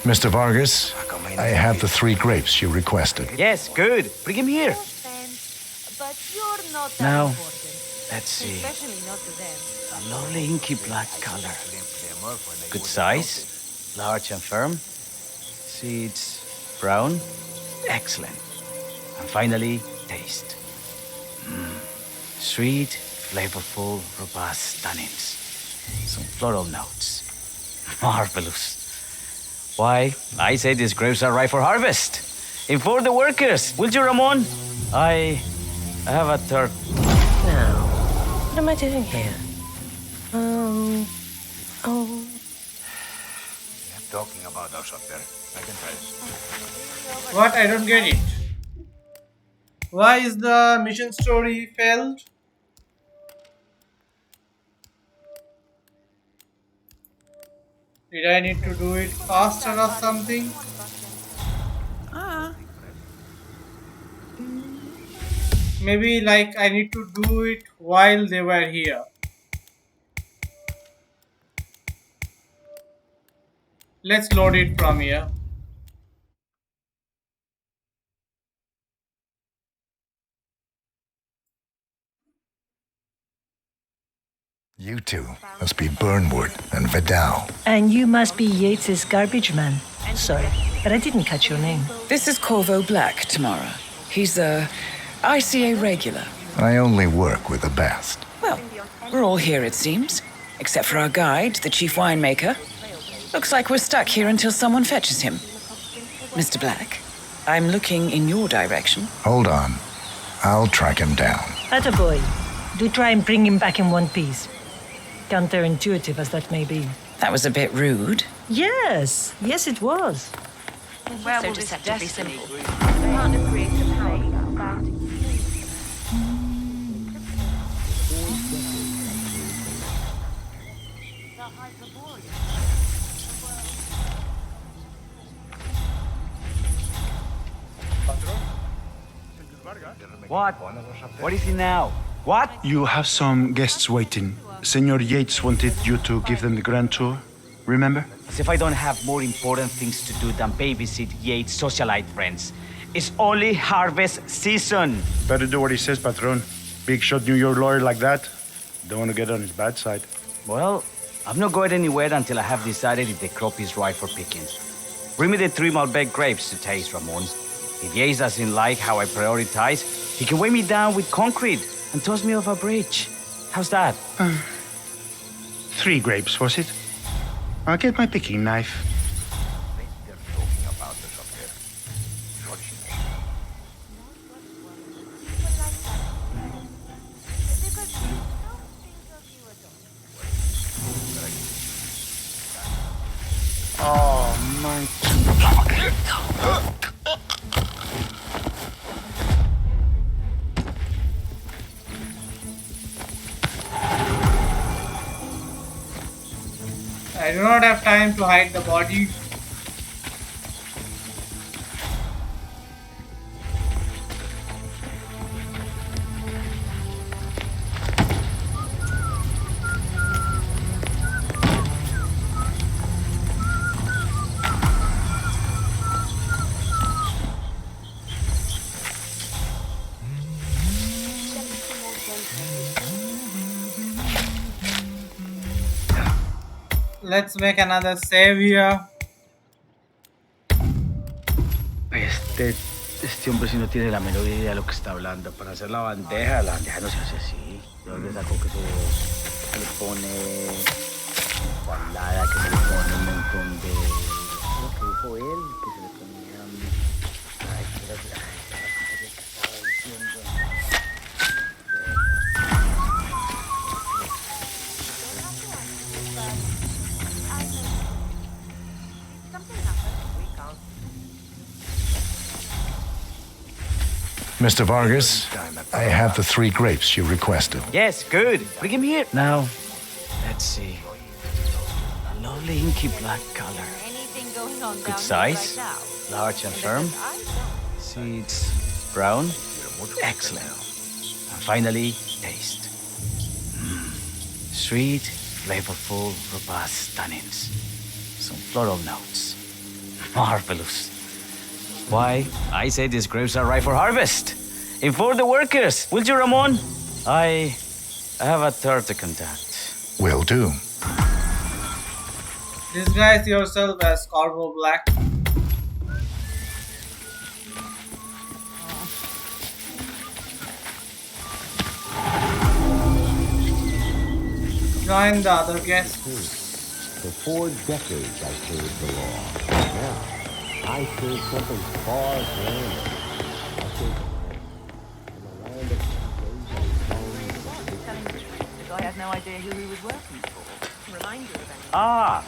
[SPEAKER 4] Mr. Vargas, I have the 3 grapes you requested.
[SPEAKER 11] Yes, good. Bring him here.
[SPEAKER 18] But you're not that
[SPEAKER 11] Now,
[SPEAKER 18] important.
[SPEAKER 11] let's see.
[SPEAKER 18] Especially not to them.
[SPEAKER 11] A lovely inky black color. Good size, large and firm. Seeds brown. Excellent. And finally, taste. Sweet, flavorful, robust tannins. Some floral notes. Marvelous. Why, I say these grapes are ripe for harvest. Inform the workers, will you, Ramon? I have a third.
[SPEAKER 10] Now, what am I doing here? Oh.
[SPEAKER 21] They're talking about us up there. I can tell.
[SPEAKER 1] What? I don't get it. Why is the mission story failed? Did I need to do it faster or something? Maybe like I need to do it while they were here. Let's load it from here.
[SPEAKER 4] You two must be Burnwood and Vidal.
[SPEAKER 2] And you must be Yates's garbage man. Sorry, but I didn't catch your name.
[SPEAKER 3] This is Corvo Black, Tamara. He's a ICA regular.
[SPEAKER 4] I only work with the best.
[SPEAKER 3] Well, we're all here, it seems. Except for our guide, the chief winemaker. Looks like we're stuck here until someone fetches him. Mr. Black, I'm looking in your direction.
[SPEAKER 4] Hold on. I'll track him down.
[SPEAKER 2] Attaboy. Do try and bring him back in one piece. Counterintuitive as that may be.
[SPEAKER 3] That was a bit rude.
[SPEAKER 2] Yes, it was.
[SPEAKER 22] Where
[SPEAKER 14] So
[SPEAKER 22] will this
[SPEAKER 14] deceptively
[SPEAKER 22] destiny
[SPEAKER 14] simple.
[SPEAKER 22] The partner creates a power bound to
[SPEAKER 11] What? What is it now? What?
[SPEAKER 8] You have some guests waiting. Senor Yates wanted you to give them the grand tour. Remember?
[SPEAKER 11] As if I don't have more important things to do than babysit Yates' socialite friends. It's only harvest season.
[SPEAKER 8] Better do what he says, Patron. Big shot New York lawyer like that. Don't want to get on his bad side.
[SPEAKER 11] Well, I'm not going anywhere until I have decided if the crop is ripe for picking. Bring me the 3 Malbec grapes to taste, Ramon. If Yates doesn't like how I prioritize, he can weigh me down with concrete and toss me off a bridge. How's that?
[SPEAKER 8] 3 grapes, was it? I'll get my picking knife.
[SPEAKER 21] They're talking about us up there.
[SPEAKER 8] Oh, my...
[SPEAKER 1] I do not have time to hide the body. Let's make another save here.
[SPEAKER 11] Este hombre sí no tiene la menor idea de lo que está hablando. Para hacer la bandeja no se hace así. ¿De dónde sacó que se le pone balada, que se le pone un montón de... Lo que dijo él, que se le ponía... Ay, que estaba diciendo...
[SPEAKER 4] Mr. Vargas, I have the 3 grapes you requested.
[SPEAKER 11] Yes, good. Bring him here. Now, let's see. A lovely inky black color. Good size, large and firm. Seeds brown. Excellent. And finally, taste. Sweet, flavorful, robust tannins. Some floral notes. Marvelous. Why, I say these grapes are ripe for harvest. Inform the workers, will you, Ramon? I have a third to conduct.
[SPEAKER 4] Will do.
[SPEAKER 1] Disguise yourself as Corvo Black. Join the other guests.
[SPEAKER 17] For 4 decades I served the law. Now, I serve something far grander. I serve in the land of
[SPEAKER 22] The guy had no idea who he was working for. Remind you of anything.
[SPEAKER 11] Ah,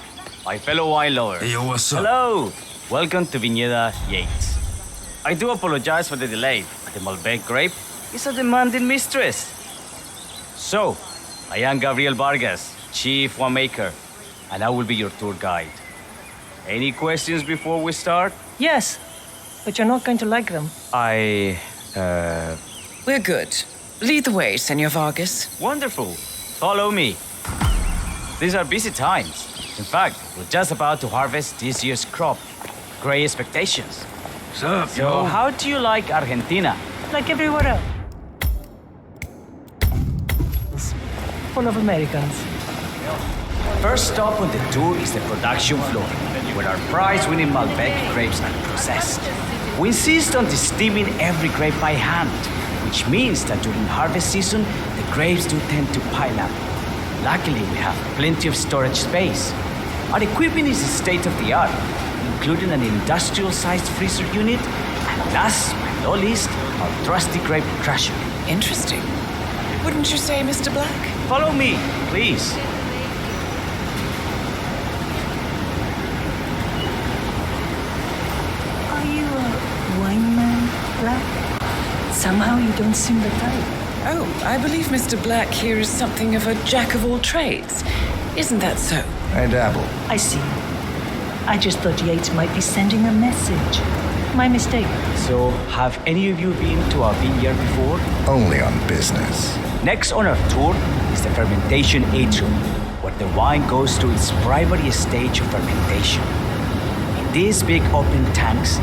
[SPEAKER 11] my fellow wine lover.
[SPEAKER 7] Hey, yo, what's up?
[SPEAKER 11] Hello. Welcome to Viñeda Yates. I do apologize for the delay. The Malbec grape is a demanding mistress. So, I am Gabriel Vargas, Chief Winemaker, and I will be your tour guide. Any questions before we start?
[SPEAKER 2] Yes, but you're not going to like them.
[SPEAKER 3] We're good. Lead the way, Senor Vargas.
[SPEAKER 11] Wonderful. Follow me. These are busy times. In fact, we're just about to harvest this year's crop. Great expectations.
[SPEAKER 7] What's up,
[SPEAKER 11] So,
[SPEAKER 7] yo?
[SPEAKER 11] how do you like Argentina?
[SPEAKER 2] Like everywhere else. Full of Americans.
[SPEAKER 11] First stop on the tour is the production floor, where our prize-winning Malbec grapes are processed. We insist on steaming every grape by hand, which means that during harvest season, the grapes do tend to pile up. Luckily, we have plenty of storage space. Our equipment is state-of-the-art, including an industrial-sized freezer unit, and last but not least, our trusty grape crusher.
[SPEAKER 3] Interesting. Wouldn't you say, Mr. Black?
[SPEAKER 11] Follow me, please.
[SPEAKER 2] Are you a wine man, Black? Somehow you don't seem the type.
[SPEAKER 3] Oh, I believe Mr. Black here is something of a jack of all trades. Isn't that so?
[SPEAKER 4] I dabble.
[SPEAKER 2] I see. I just thought Yates might be sending a message. My mistake.
[SPEAKER 11] So, have any of you been to our vineyard before?
[SPEAKER 4] Only on business.
[SPEAKER 11] Next on our tour is the fermentation atrium, where the wine goes through its primary stage of fermentation. In these big open tanks,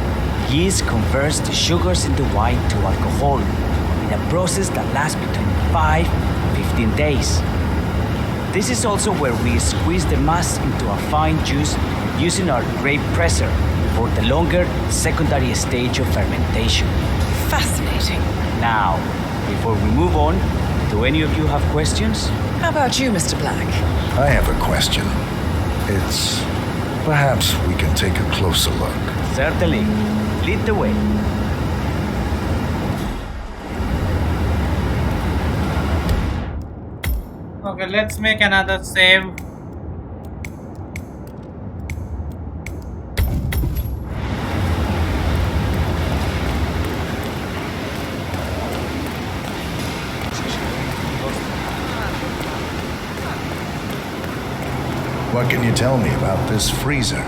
[SPEAKER 11] yeast converts the sugars in the wine to alcohol in a process that lasts between 5 and 15 days. This is also where we squeeze the mass into a fine juice using our grape presser for the longer secondary stage of fermentation.
[SPEAKER 3] Fascinating.
[SPEAKER 11] Now, before we move on, do any of you have questions?
[SPEAKER 3] How about you, Mr. Black?
[SPEAKER 4] I have a question. It's... perhaps we can take a closer look.
[SPEAKER 11] Certainly. Lead the way.
[SPEAKER 1] Okay, let's make another save.
[SPEAKER 4] What can you tell me about this freezer?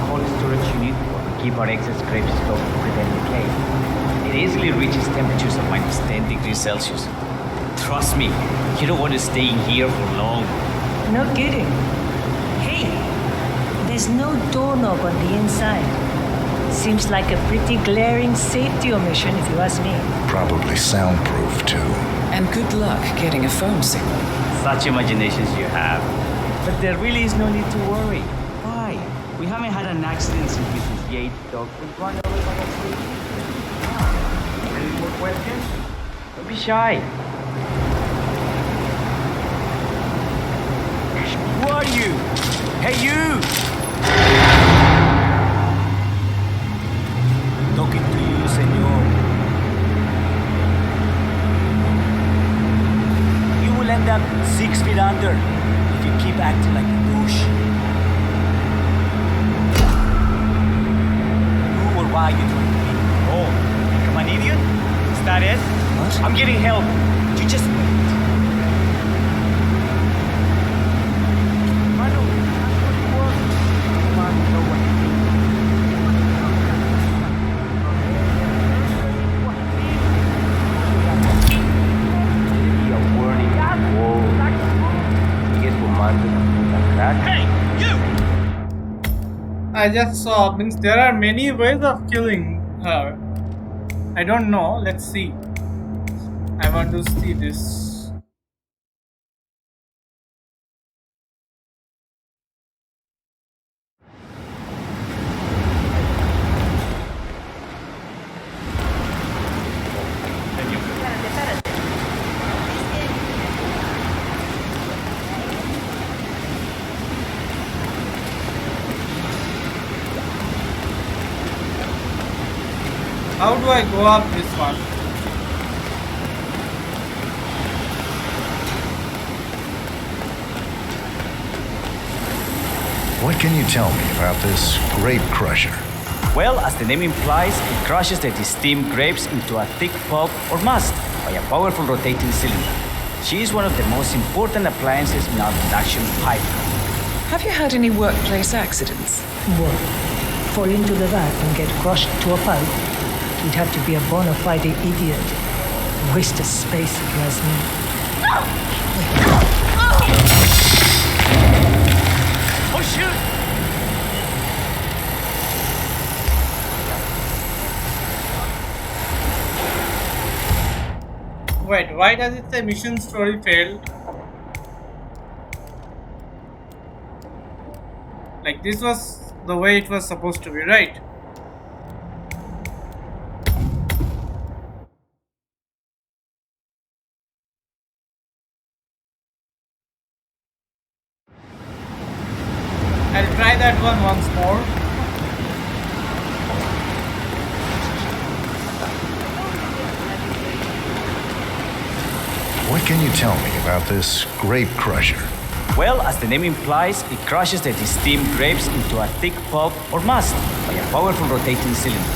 [SPEAKER 11] Cold storage unit where we keep our excess grape stock to prevent decay. It easily reaches temperatures of -10 degrees Celsius. Trust me, you don't want to stay in here for long.
[SPEAKER 2] No kidding. Hey, there's no doorknob on the inside. Seems like a pretty glaring safety omission if you ask me.
[SPEAKER 4] Probably soundproof, too.
[SPEAKER 3] And good luck getting a phone signal.
[SPEAKER 11] Such imaginations you have. But there really is no need to worry. Why? We haven't had an accident since Mrs. Yates' dog was run over by a tree. Any more questions? Don't be shy. Who are you? Hey, you! Talking to you, senor. You will end up 6 feet under if you keep acting like a douche. Who or why are you trying to be? Oh, like I'm an idiot? Is that it? What? I'm getting help. You just wait. Mano, that's what it was. Come on, you know what it means.
[SPEAKER 1] Hey, you! I just saw, means there are many ways of killing her. I don't know, let's see. I want to see this. How do I go up this one?
[SPEAKER 4] What can you tell me about this grape crusher?
[SPEAKER 11] Well, as the name implies, it crushes the steamed grapes into a thick pulp or must by a powerful rotating cylinder. She is one of the most important appliances in our production pipeline.
[SPEAKER 3] Have you had any workplace accidents?
[SPEAKER 2] What? Fall into the vat and get crushed to a pulp? You'd have to be a bona fide idiot. Waste of space if you ask me.
[SPEAKER 11] Oh, shoot!
[SPEAKER 1] Wait, why does it say mission story failed? Like this was the way it was supposed to be, right? I'll try that one once more.
[SPEAKER 4] What can you tell me about this grape crusher?
[SPEAKER 11] Well, as the name implies, it crushes the steamed grapes into a thick pulp or must by a powerful rotating cylinder.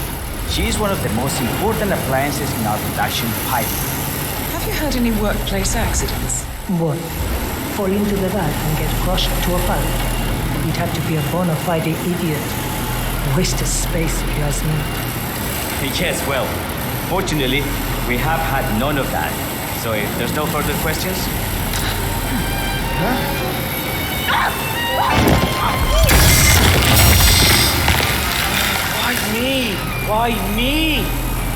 [SPEAKER 11] She is one of the most important appliances in our production pipeline.
[SPEAKER 3] Have you had any workplace accidents?
[SPEAKER 2] What? Fall into the vat and get crushed to a pulp? You'd have to be a bona fide idiot. Waste of space if you ask me.
[SPEAKER 11] Yes, well, fortunately, we have had none of that. So if there's no further questions... Why me? Why me?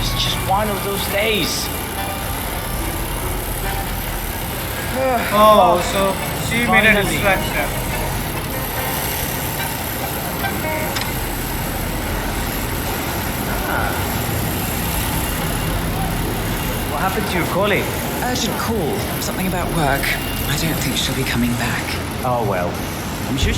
[SPEAKER 11] It's just one of those days.
[SPEAKER 1] Oh, so she made a distraction.
[SPEAKER 11] What happened to your colleague?
[SPEAKER 3] Urgent call. Something about work. I don't think she'll be coming back.
[SPEAKER 11] Oh, well. I'm sure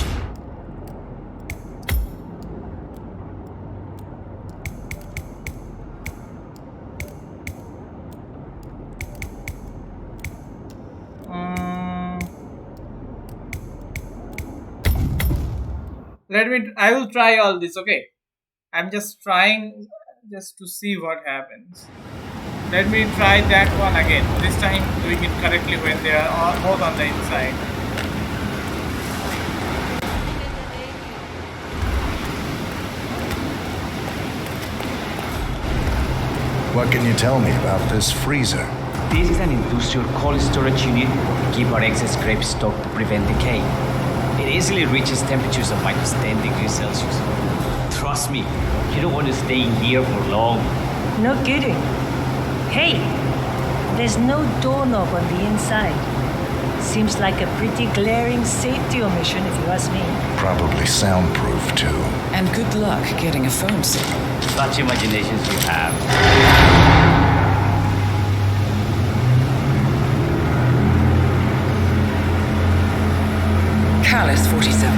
[SPEAKER 1] I will try all this, okay? I'm just trying just to see what happens. Let me try that one again. This time doing it correctly when they are all, both on the inside.
[SPEAKER 4] What can you tell me about this freezer?
[SPEAKER 11] this is an industrial cold storage unit to keep our excess grape stocked to prevent decay. It easily reaches temperatures of minus 10 degrees Celsius. Trust me, you don't want to stay in here for long.
[SPEAKER 2] No kidding. Hey, There's no doorknob on the inside. Seems like a pretty glaring safety omission if you ask me.
[SPEAKER 4] Probably soundproof too.
[SPEAKER 3] And good luck getting a phone signal.
[SPEAKER 11] Such imaginations you have.
[SPEAKER 3] Callus 47.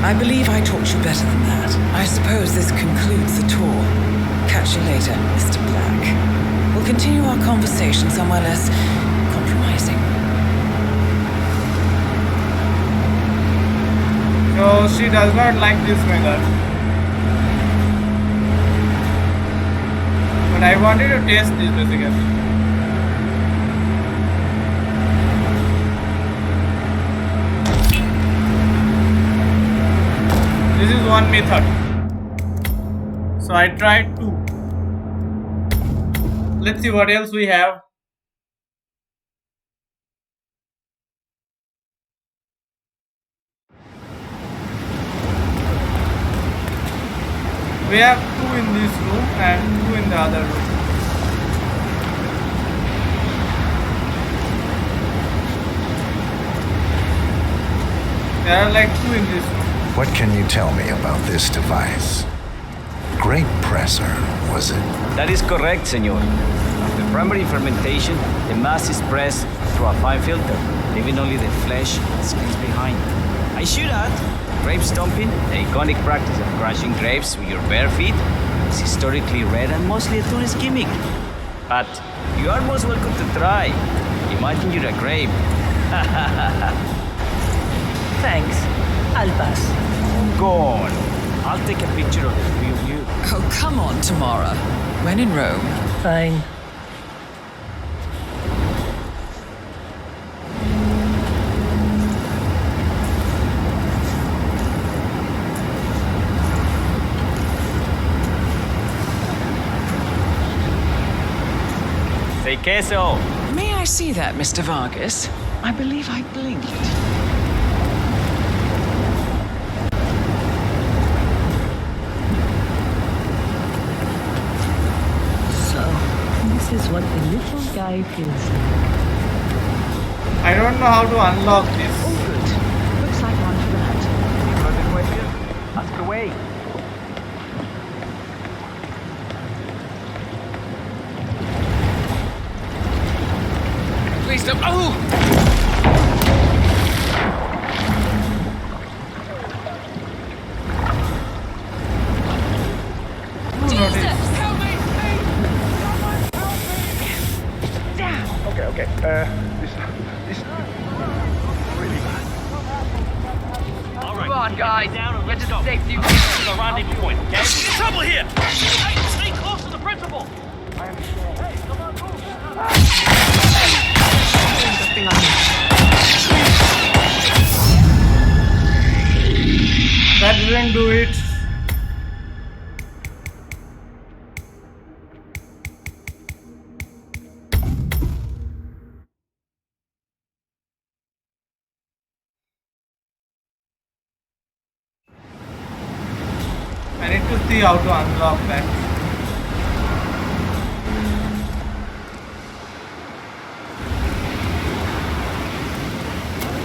[SPEAKER 3] I believe I taught you better than that. I suppose this concludes the tour. Catch you later, Mr. Black. We'll continue our conversation somewhere less compromising.
[SPEAKER 1] So she does not like this method. But I wanted to taste this basically. This is one method. So I tried two. Let's see what else we have. We have two in this room and two in the other room. There are like two in this room.
[SPEAKER 4] What can you tell me about this device? Grape presser, was it?
[SPEAKER 11] That is correct, senor. After primary fermentation, the mass is pressed through a fine filter, leaving only the flesh and skins behind. I should add, grape stomping, the iconic practice of crushing grapes with your bare feet, is historically rare and mostly a tourist gimmick. But you are most welcome to try. Imagine you're a grape.
[SPEAKER 2] Thanks. I'll pass.
[SPEAKER 11] Go on. I'll take a picture of the three of you.
[SPEAKER 3] Oh, come on, Tamara. When in Rome.
[SPEAKER 2] Fine.
[SPEAKER 11] Say queso.
[SPEAKER 3] May I see that, Mr. Vargas? I believe I blinked.
[SPEAKER 2] This is what the little guy feels like.
[SPEAKER 1] I don't know how to unlock this.
[SPEAKER 22] Oh, good. Looks like one for that.
[SPEAKER 11] You got the question? Ask away.
[SPEAKER 15] Please don't. Oh!
[SPEAKER 8] Okay. This is really bad.
[SPEAKER 11] All right.
[SPEAKER 22] Come on, guys. Get to the safety.
[SPEAKER 11] This is a rendezvous point, okay?
[SPEAKER 22] There's
[SPEAKER 11] trouble here! Hey, stay close to the principal! Hey, come on, move!
[SPEAKER 1] That didn't do it. I need to see how to unlock that.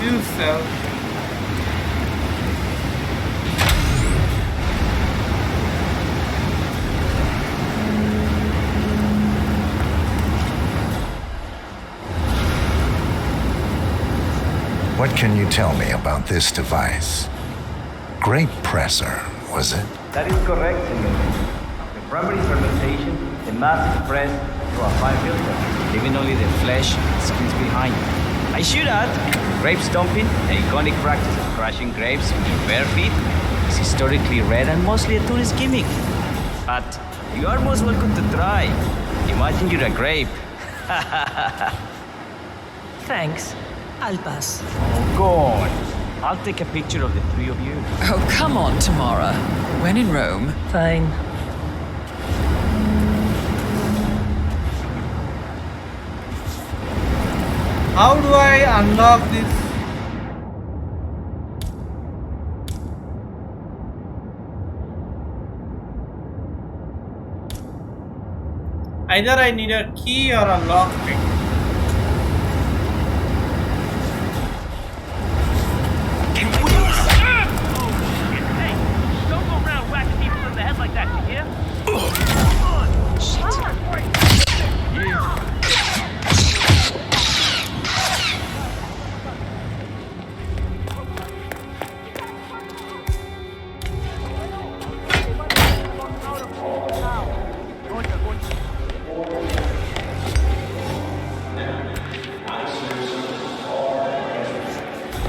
[SPEAKER 1] Use cell.
[SPEAKER 4] What can you tell me about this device? Grape presser, was it?
[SPEAKER 11] That is correct, senor. After primary fermentation, the mass is pressed through a fine filter, leaving only the flesh and skins behind. I should add, grape stomping, the iconic practice of crushing grapes with your bare feet, is historically rare and mostly a tourist gimmick. But you are most welcome to try. Imagine you're a grape.
[SPEAKER 2] Thanks. I'll pass.
[SPEAKER 11] Go on. I'll take a picture of the three of you.
[SPEAKER 3] Oh, come on, Tamara. When in Rome.
[SPEAKER 2] Fine.
[SPEAKER 1] How do I unlock this? Either I need a key or a lockpick.
[SPEAKER 11] Not like that, you hear?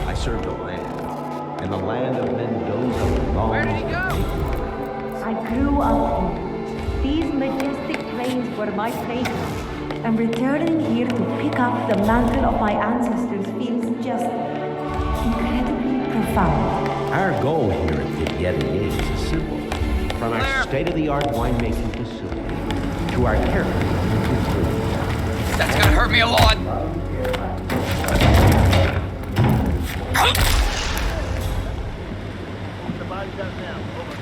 [SPEAKER 17] I served the land, and the land of Mendoza longs. Where did he go?
[SPEAKER 18] I grew up here. These majestic plains were my playground, and returning here to pick up the mantle of my ancestors feels just incredibly profound.
[SPEAKER 17] Our goal here at the Yates is simple. From our state-of-the-art winemaking facility to our carefully food.
[SPEAKER 7] That's gonna hurt me a lot.
[SPEAKER 11] The body's out now. Over.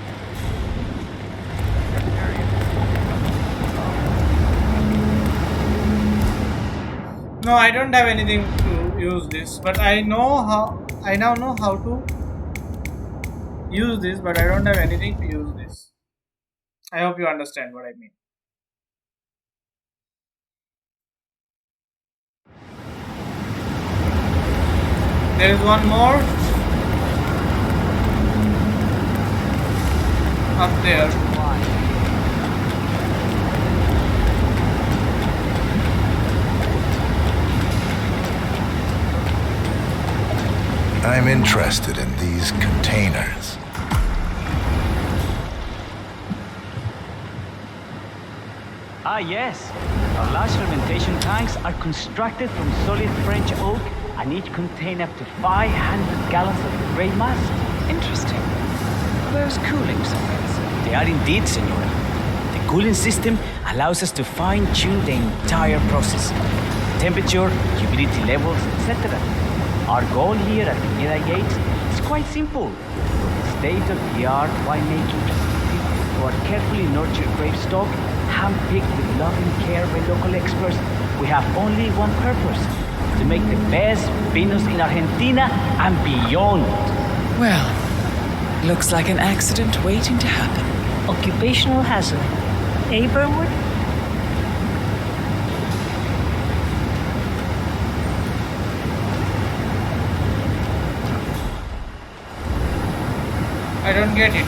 [SPEAKER 1] No, I don't have anything to use this, but I now know how to use this, but I don't have anything to use this. I hope you understand what I mean. There is one more up there.
[SPEAKER 4] I'm interested in these containers.
[SPEAKER 11] Ah, yes. Our large fermentation tanks are constructed from solid French oak and each contain up to 500 gallons of gray mass. Interesting. Are those cooling sockets? They are indeed, Senora. The cooling system allows us to fine-tune the entire process. Temperature, humidity levels, etc. Our goal here at the Yates is quite simple. State-of-the-art winemaking facility to our carefully nurtured grape stock, hand-picked with loving care by local experts. We have only one purpose: to make the best vinos in Argentina and beyond.
[SPEAKER 3] Well, looks like an accident waiting to happen.
[SPEAKER 2] Occupational hazard. Eh, Burnwood?
[SPEAKER 1] I don't get it.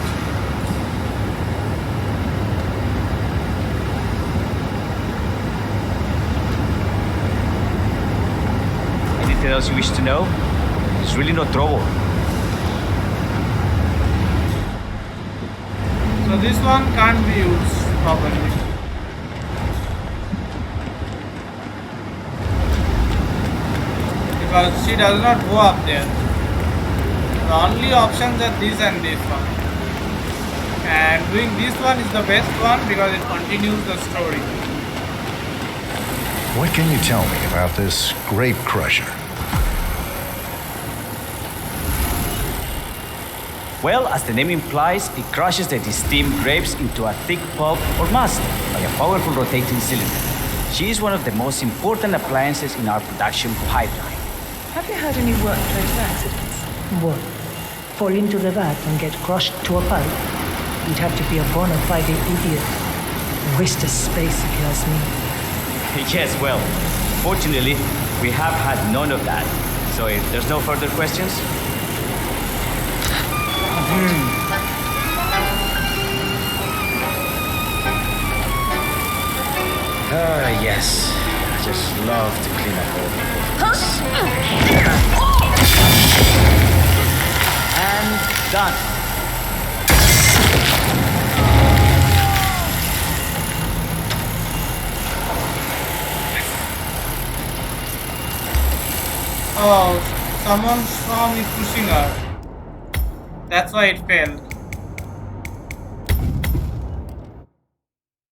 [SPEAKER 11] Anything else you wish to know? There's really no trouble.
[SPEAKER 1] So this one can't be used properly. Because she does not go up there. The only options are this and this one. And doing this one is the best one because it continues the story.
[SPEAKER 4] What can you tell me about this grape crusher?
[SPEAKER 11] Well, as the name implies, it crushes the steamed grapes into a thick pulp or must by a powerful rotating cylinder. She is one of the most important appliances in our production pipeline.
[SPEAKER 3] Have you had any workplace accidents?
[SPEAKER 2] What? Fall into the vat and get crushed to a pipe? You'd have to be a bona fide idiot. Waste of space, if you ask me.
[SPEAKER 11] Yes, well, fortunately, we have had none of that. So if there's no further questions... yes. I just love to clean up all the and done.
[SPEAKER 1] Oh, someone saw me pushing her. That's why it failed.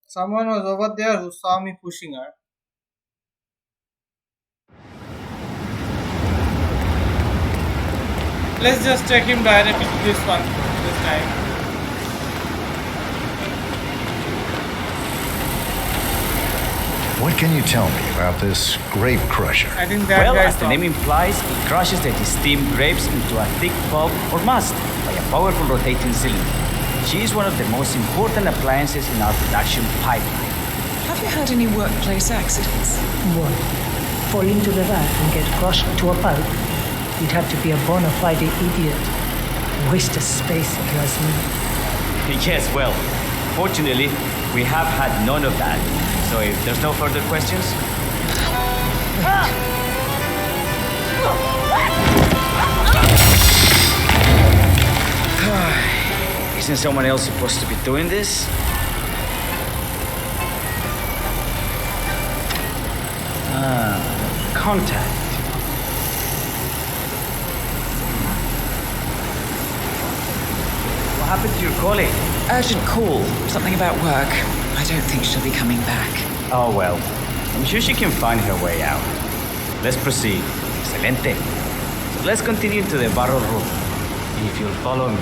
[SPEAKER 1] Someone was over there who saw me pushing her. Let's just take him directly to this one this time.
[SPEAKER 4] What can you tell me about this grape crusher?
[SPEAKER 1] I think that
[SPEAKER 11] well,
[SPEAKER 1] guy
[SPEAKER 11] as the name implies, it crushes the steamed grapes into a thick pulp or must by a powerful rotating cylinder. She's one of the most important appliances in our production pipeline.
[SPEAKER 3] Have you had any workplace accidents?
[SPEAKER 2] One. Fall into the vat and get crushed to a pulp. You'd have to be a bona fide idiot. Waste of space, if you ask me.
[SPEAKER 11] Yes, well, fortunately, we have had none of that. So if there's no further questions... Isn't someone else supposed to be doing this? Contact. What happened to your colleague?
[SPEAKER 3] Urgent call. Something about work. I don't think she'll be coming back.
[SPEAKER 11] Oh well, I'm sure she can find her way out. Let's proceed. Excelente. So let's continue to the barrel room. If you'll follow me.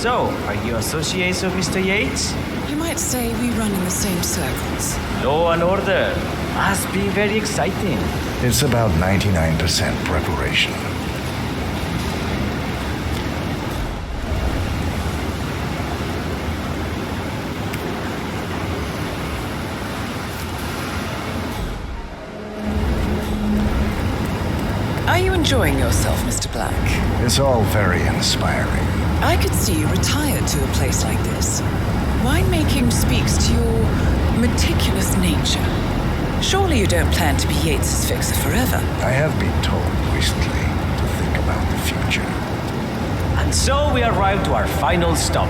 [SPEAKER 11] So, are you associates of Mr. Yates?
[SPEAKER 3] You might say we run in the same circles.
[SPEAKER 11] Law and order. Must be very exciting.
[SPEAKER 4] It's about 99% preparation.
[SPEAKER 3] Are you enjoying yourself, Mr. Black?
[SPEAKER 4] It's all very inspiring.
[SPEAKER 3] I could see you retired to a place like this. Winemaking speaks to your meticulous nature. Surely you don't plan to be Yates's fixer forever.
[SPEAKER 4] I have been told recently to think about the future.
[SPEAKER 11] And so we arrive to our final stop,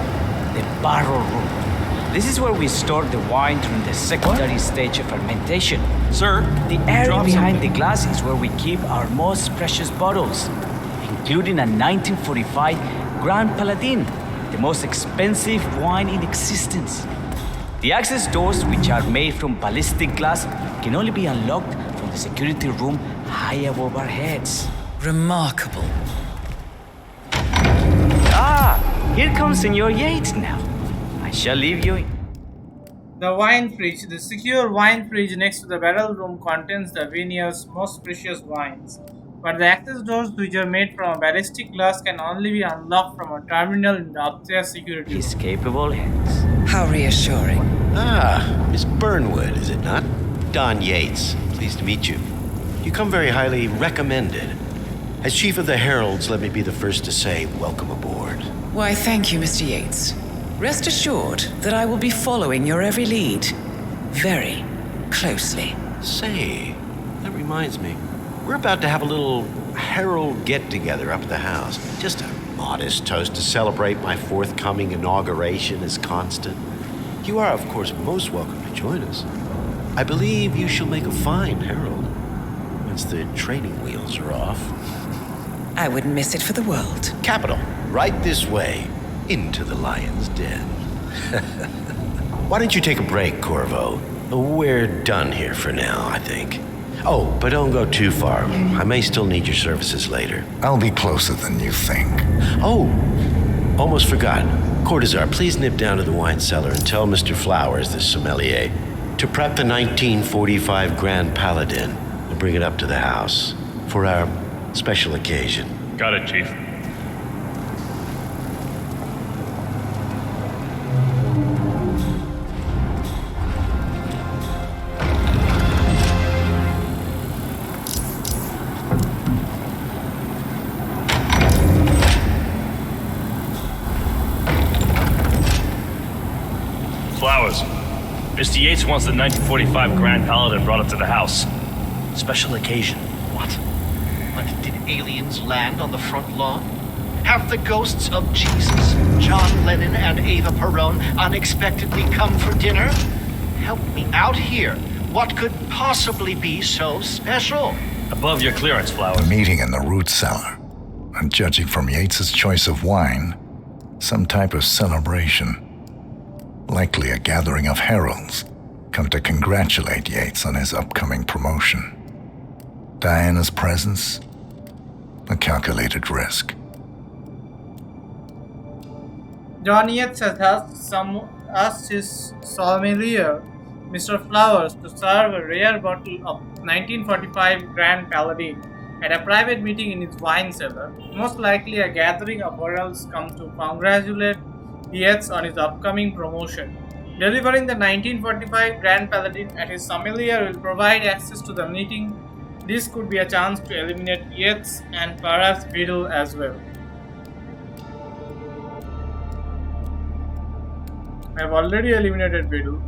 [SPEAKER 11] the barrel room. This is where we store the wine during the secondary stage of fermentation.
[SPEAKER 20] Sir,
[SPEAKER 11] the area behind the glass is where we keep our most precious bottles, including a 1945 Grand Paladin, the most expensive wine in existence. The access doors, which are made from ballistic glass, can only be unlocked from the security room high above our heads.
[SPEAKER 3] Remarkable.
[SPEAKER 11] Ah, here comes Senor Yates now. I shall leave you.
[SPEAKER 1] The wine fridge. The secure wine fridge next to the barrel room contains the vineyard's most precious wines. But the access doors, which are made from a ballistic glass, can only be unlocked from a terminal in the upstairs security room.
[SPEAKER 11] His capable hands.
[SPEAKER 3] How reassuring.
[SPEAKER 17] Ah, Miss Burnwood, is it not? Don Yates, pleased to meet you. You come very highly recommended. As Chief of the Heralds, let me be the first to say welcome aboard.
[SPEAKER 3] Why, thank you, Mr. Yates. Rest assured that I will be following your every lead. Very closely.
[SPEAKER 17] Say, that reminds me. We're about to have a little herald get-together up at the house. Just a modest toast to celebrate my forthcoming inauguration as constant. You are, of course, most welcome to join us. I believe you shall make a fine herald once the training wheels are off.
[SPEAKER 3] I wouldn't miss it for the world.
[SPEAKER 17] Capital. Right this way, into the lion's den. Why don't you take a break, Corvo? We're done here for now, I think. Oh, but don't go too far. I may still need your services later.
[SPEAKER 4] I'll be closer than you think.
[SPEAKER 17] Oh, almost forgot. Cortazar, please nip down to the wine cellar and tell Mr. Flowers, the sommelier, to prep the 1945 Grand Paladin and bring it up to the house for our special occasion.
[SPEAKER 20] Got it, Chief. Flowers. Mr. Yates wants the 1945 Grand Paladin brought up to the house. Special occasion.
[SPEAKER 19] What? Did aliens land on the front lawn? Have the ghosts of Jesus, John Lennon, and Eva Perón unexpectedly come for dinner? Help me out here. What could possibly be so special?
[SPEAKER 20] Above your clearance, Flowers.
[SPEAKER 4] A meeting in the root cellar. And judging from Yates's choice of wine, some type of celebration. Likely a gathering of heralds come to congratulate Yates on his upcoming promotion. Diana's presence, a calculated risk.
[SPEAKER 1] Don Yates has asked his sommelier, Mr. Flowers, to serve a rare bottle of 1945 Grand Paladin at a private meeting in his wine cellar. Most likely a gathering of heralds come to congratulate Yates on his upcoming promotion. Delivering the 1945 Grand Paladin at his sommelier will provide access to the meeting. This could be a chance to eliminate Yates and perhaps Biddle as well. I have already eliminated Biddle.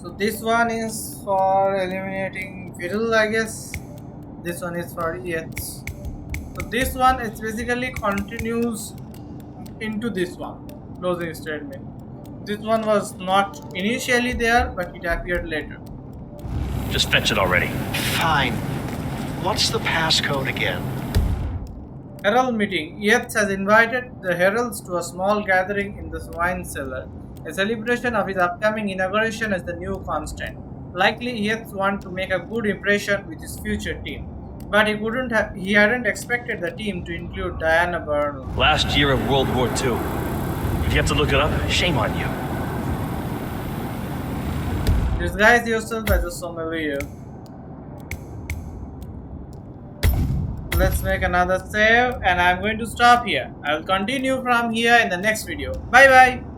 [SPEAKER 1] So this one is for eliminating Biddle, I guess. This one is for Yates. So this one is basically continues into this one. Closing statement. This one was not initially there, but it appeared later.
[SPEAKER 20] Just fetch it already.
[SPEAKER 19] Fine. What's the passcode again?
[SPEAKER 1] Herald meeting. Yates has invited the heralds to a small gathering in the wine cellar, a celebration of his upcoming inauguration as the new constant. Likely Yates wants to make a good impression with his future team, but he hadn't expected the team to include Diana Burnell.
[SPEAKER 20] Last year of World War II. If you have to look it up, shame on you.
[SPEAKER 1] Disguise yourself as a sommelier. Let's make another save, and I'm going to stop here. I'll continue from here in the next video. Bye bye.